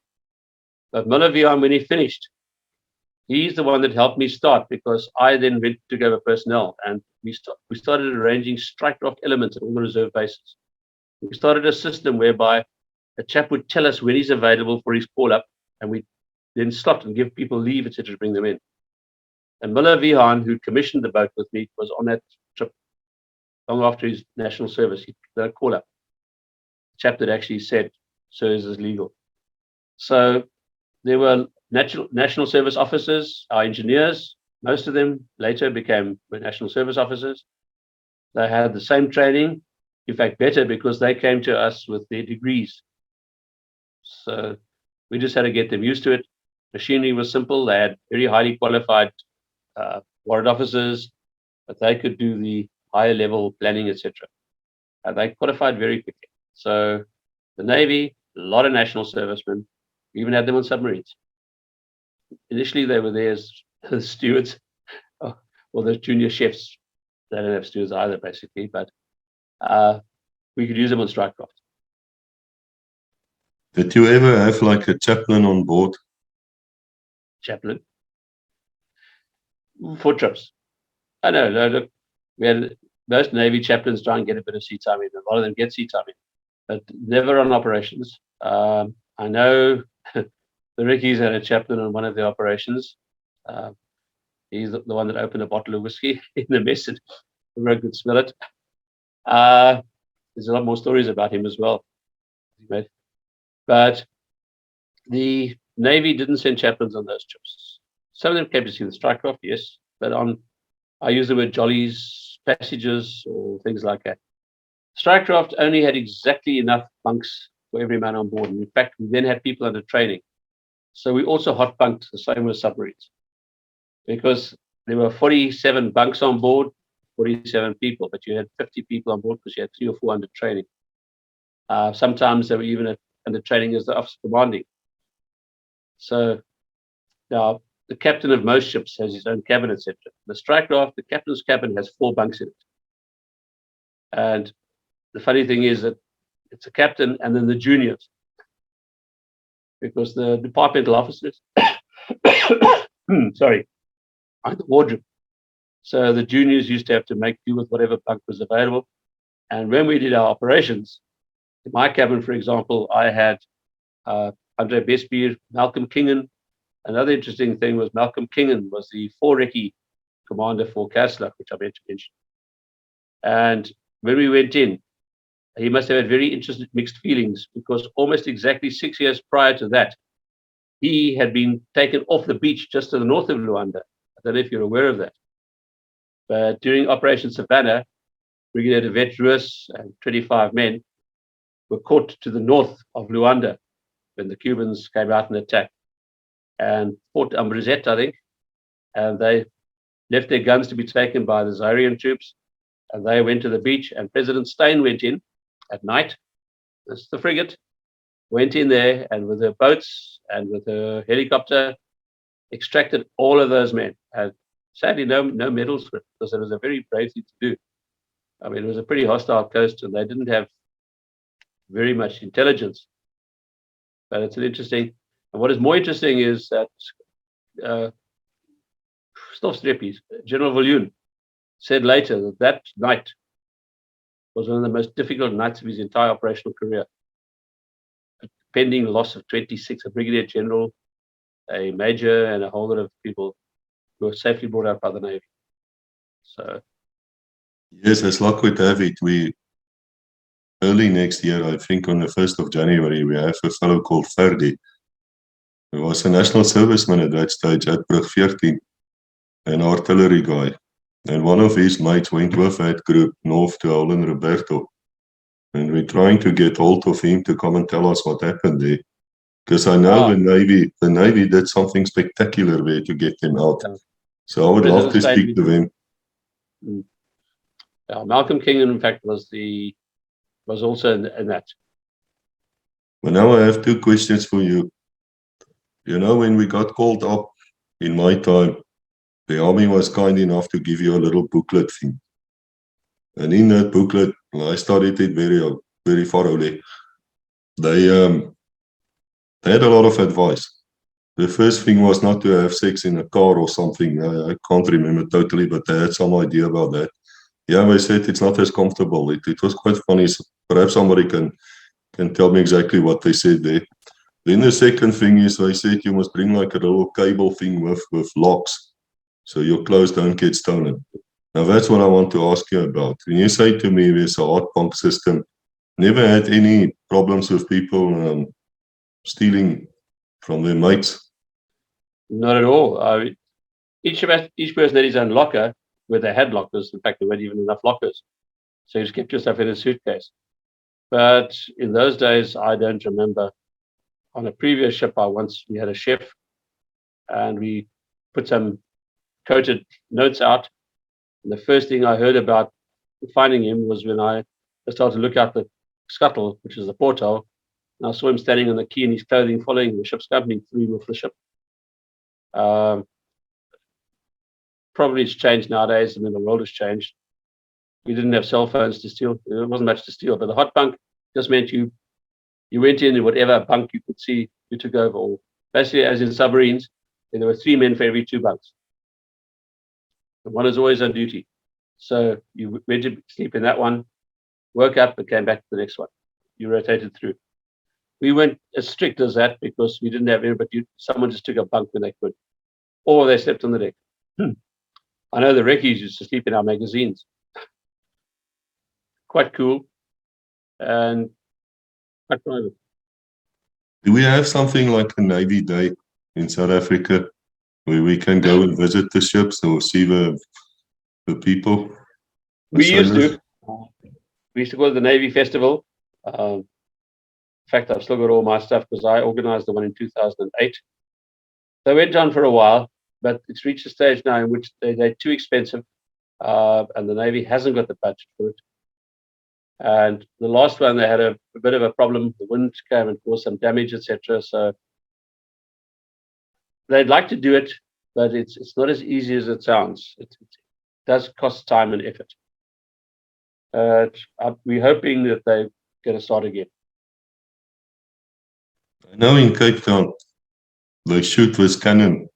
S3: But Muller Vihan, when he finished, he's the one that helped me start because I then went to go with personnel and we started arranging Strikecraft elements at all the reserve bases. We started a system whereby a chap would tell us when he's available for his call-up, and we then slot and give people leave, etc., to bring them in. And Muller Vihan, who commissioned the boat with me, was on that trip long after his national service. He did a call-up. chap that actually said SIRS is legal. So there were national service officers, our engineers, most of them later became national service officers. They had the same training, in fact, better, because they came to us with their degrees. So we just had to get them used to it. Machinery was simple. They had very highly qualified warrant officers, but they could do the higher level planning, etc. And they qualified very quickly. So the Navy, a lot of national servicemen, we even had them on submarines. Initially, they were there as stewards or the junior chefs. They don't have stewards either, basically, but we could use them on Strikecraft.
S2: Did you ever have like a chaplain on board?
S3: Chaplain? For trips. I know, look, we had most Navy chaplains try and get a bit of sea time in. A lot of them get sea time in, but never on operations. I know the Rickies had a chaplain on one of the operations. He's the one that opened a bottle of whiskey in the mess and everyone could smell it. There's a lot more stories about him as well. But the Navy didn't send chaplains on those trips. Some of them came to see the Strikecraft, yes, but I use the word jollies, passages, or things like that. Strikecraft only had exactly enough bunks for every man on board. And in fact, we then had people under training. So we also hot bunked the same with submarines, because there were 47 bunks on board, 47 people, but you had 50 people on board because you had 3 or 4 under training. Sometimes they were even under training as the officer commanding. So now the captain of most ships has his own cabin, etc. The Strikecraft, the captain's cabin has 4 bunks in it. And the funny thing is that it's a captain and then the juniors, because the departmental officers, sorry, are the wardrobe. So the juniors used to have to make do with whatever bunk was available. And when we did our operations, in my cabin, for example, I had André Bespier, Malcolm Kingan. Another interesting thing was Malcolm Kingan was the 4-recce commander for Kaslak, which I meant to mention. And when we went in, he must have had very interesting mixed feelings, because almost exactly 6 years prior to that, he had been taken off the beach just to the north of Luanda. I don't know if you're aware of that. But during Operation Savannah, Brigadier de Vetruis and 25 men were caught to the north of Luanda when the Cubans came out and attacked, and fought Ambrizette, I think, and they left their guns to be taken by the Zairian troops, and they went to the beach, and President Steyn went in at night. That's the frigate, went in there, and with her boats and with her helicopter, extracted all of those men. And sadly, no medals for it, because it was a very brave thing to do. I mean, it was a pretty hostile coast, and they didn't have very much intelligence. But it's an interesting, and what is more interesting is that Stofstreppies, General Viljoen, said later that that night was one of the most difficult nights of his entire operational career. A pending loss of 26, a brigadier general, a major, and a whole lot of people who were safely brought out by the Navy. So,
S2: yes, as luck would have it, we early next year, I think on the 1st of January, we have a fellow called Ferdi, who was a national serviceman at that stage at Brug 14, an artillery guy. And one of his mates went with that group north to Holland Roberto. And we're trying to get hold of him to come and tell us what happened there. Because I know the Navy did something spectacular there to get them out. Yeah. So I would love to speak to him.
S3: Yeah, Malcolm Kingan, in fact, was also in that.
S2: But now I have 2 questions for you. You know, when we got called up in my time, the army was kind enough to give you a little booklet thing. And in that booklet, I studied it very thoroughly. They had a lot of advice. The first thing was not to have sex in a car or something. I can't remember totally, but they had some idea about that. Yeah, they said it's not as comfortable. It was quite funny. So perhaps somebody can tell me exactly what they said there. Then the second thing is they said you must bring like a little cable thing with locks, so your clothes don't get stolen. Now that's what I want to ask you about. When you say to me there's a hot pump system, never had any problems with people stealing from their mates?
S3: Not at all. Each person had his own locker where they had lockers. In fact, there weren't even enough lockers. So you just kept your stuff in a suitcase. But in those days, I don't remember. On a previous ship, we had a chef and we put some coded notes out. And the first thing I heard about finding him was when I started to look out the scuttle, which is the porthole, and I saw him standing on the quay in his clothing, following the ship's company, threw him off the ship. Probably it's changed nowadays. I mean, the world has changed. We didn't have cell phones to steal. There wasn't much to steal, but the hot bunk just meant you went in and whatever bunk you could see, you took over. Or basically, as in submarines, there were 3 men for every 2 bunks. And one is always on duty. So you went to sleep in that one, woke up and came back to the next one. You rotated through. We weren't as strict as that because we didn't have any, but someone just took a bunk when they could. Or they slept on the deck. I know the reckies used to sleep in our magazines. Quite cool and quite private.
S2: Do we have something like a Navy Day in South Africa where we can go and visit the ships or see the people?
S3: We used to call it the Navy Festival. In fact, I've still got all my stuff because I organized the one in 2008. They went on for a while, but it's reached a stage now in which they're too expensive and the Navy hasn't got the budget for it. And the last one, they had a bit of a problem. The wind came and caused some damage, etc. So they'd like to do it, but it's not as easy as it sounds. It does cost time and effort. We're hoping that they're going to start again.
S2: I know in Cape Town, they shoot with cannon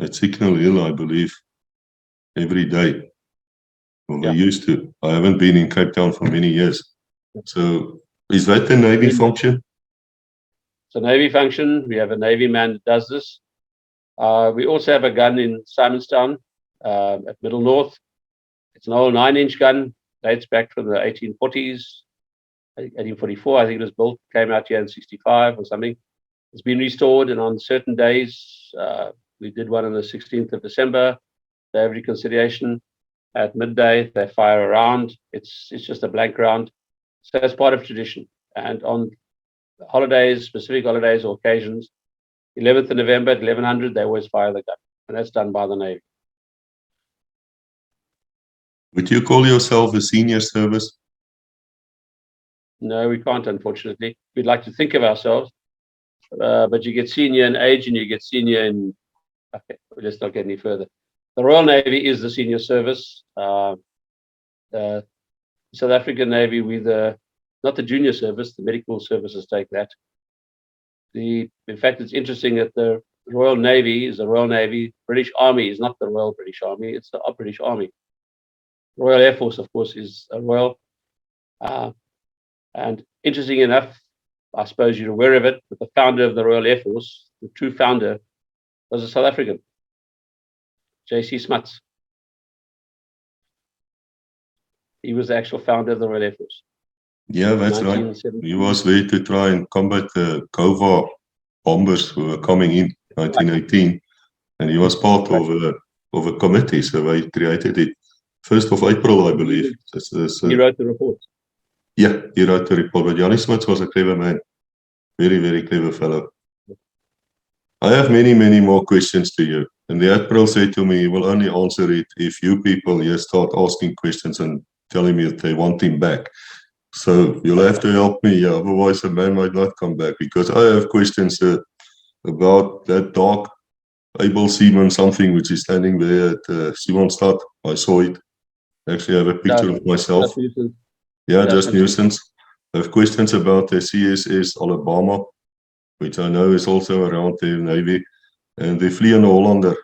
S2: at Signal Hill, I believe, every day. Well, they used to. I haven't been in Cape Town for many years. So is that the Navy function?
S3: It's a Navy function. We have a Navy man that does this. We also have a gun in Simonstown at Middle North. It's an old 9-inch gun, dates back from the 1840s, 1844, I think it was built, came out here in 65 or something. It's been restored, and on certain days, we did one on the 16th of December, Day of Reconciliation. At midday, they fire a round. It's just a blank round. So it's part of tradition. And on holidays, specific holidays or occasions, 11th of November at 1100, they always fire the gun. And that's done by the Navy.
S2: Would you call yourself a senior service?
S3: No, we can't, unfortunately. We'd like to think of ourselves. But you get senior in age and you get senior in... Okay, let's not get any further. The Royal Navy is the senior service. South African Navy, not the junior service, the medical services take that. In fact, it's interesting that the Royal Navy is the Royal Navy. British Army is not the Royal British Army, it's the British Army. Royal Air Force, of course, is a Royal. And interesting enough, I suppose you're aware of it, but the founder of the Royal Air Force, the true founder, was a South African. J.C. Smuts. He was the actual founder of the Royal Air Force.
S2: Yeah, that's right. He was there to try and combat the Cova bombers who were coming in 1918. And he was part of a committee, so they created it 1st of April, I believe.
S3: He wrote the report.
S2: Yeah, he wrote the report. But Jannie Smuts was a clever man. Very, very clever fellow. I have many, many more questions to you. And the Admiral said to me, he will only answer it if you people here start asking questions and telling me that they want him back. So you'll have to help me, otherwise the man might not come back, because I have questions about that dark able seaman, something which is standing there at Simonstad. I saw it. Actually, I have a picture of myself. Just nuisance. I have questions about the CSS Alabama, which I know is also around the Navy, and the Vliegende Hollander,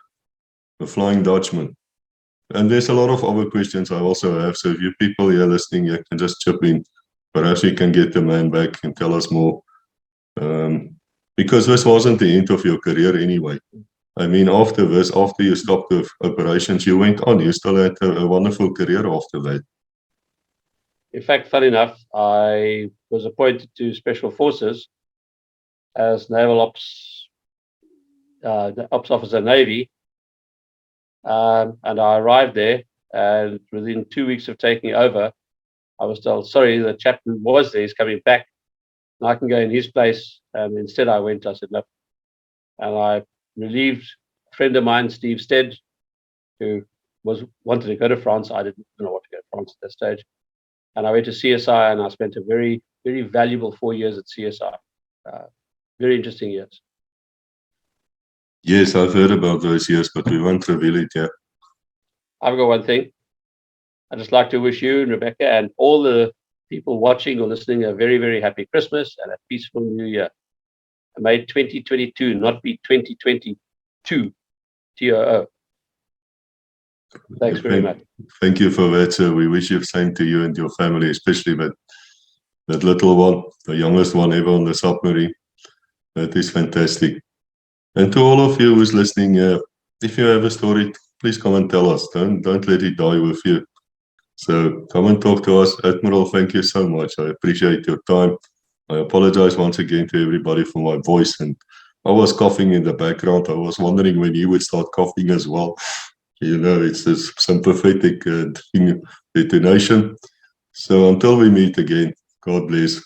S2: the Flying Dutchman. And there's a lot of other questions I also have, so if you people here listening, you can just chip in. Perhaps we can get the man back and tell us more. Because this wasn't the end of your career anyway. I mean, after this, after you stopped with operations, you went on. You still had a wonderful career after that.
S3: In fact, funny enough, I was appointed to Special Forces as Naval Ops Officer Navy. And I arrived there, and within 2 weeks of taking over, I was told, sorry, the chap who was there is coming back, and I can go in his place. And instead I went, I said, no. And I relieved a friend of mine, Steve Stead, who wanted to go to France. I didn't know what to go to France at that stage. And I went to CSI, and I spent a very, very valuable 4 years at CSI. Very interesting years.
S2: Yes, I've heard about those years, but we won't reveal it yet.
S3: I've got one thing. I'd just like to wish you and Rebecca and all the people watching or listening a very, very happy Christmas and a peaceful New Year. And may 2022 not be 2022. TOO. Thanks very much.
S2: Thank you for that, sir. We wish you the same to you and your family, especially that little one, the youngest one ever on the submarine. That is fantastic. And to all of you who's listening, if you have a story, please come and tell us. Don't let it die with you. So come and talk to us. Admiral, thank you so much. I appreciate your time. I apologize once again to everybody for my voice. And I was coughing in the background. I was wondering when you would start coughing as well. You know, it's this sympathetic detonation. So until we meet again, God bless.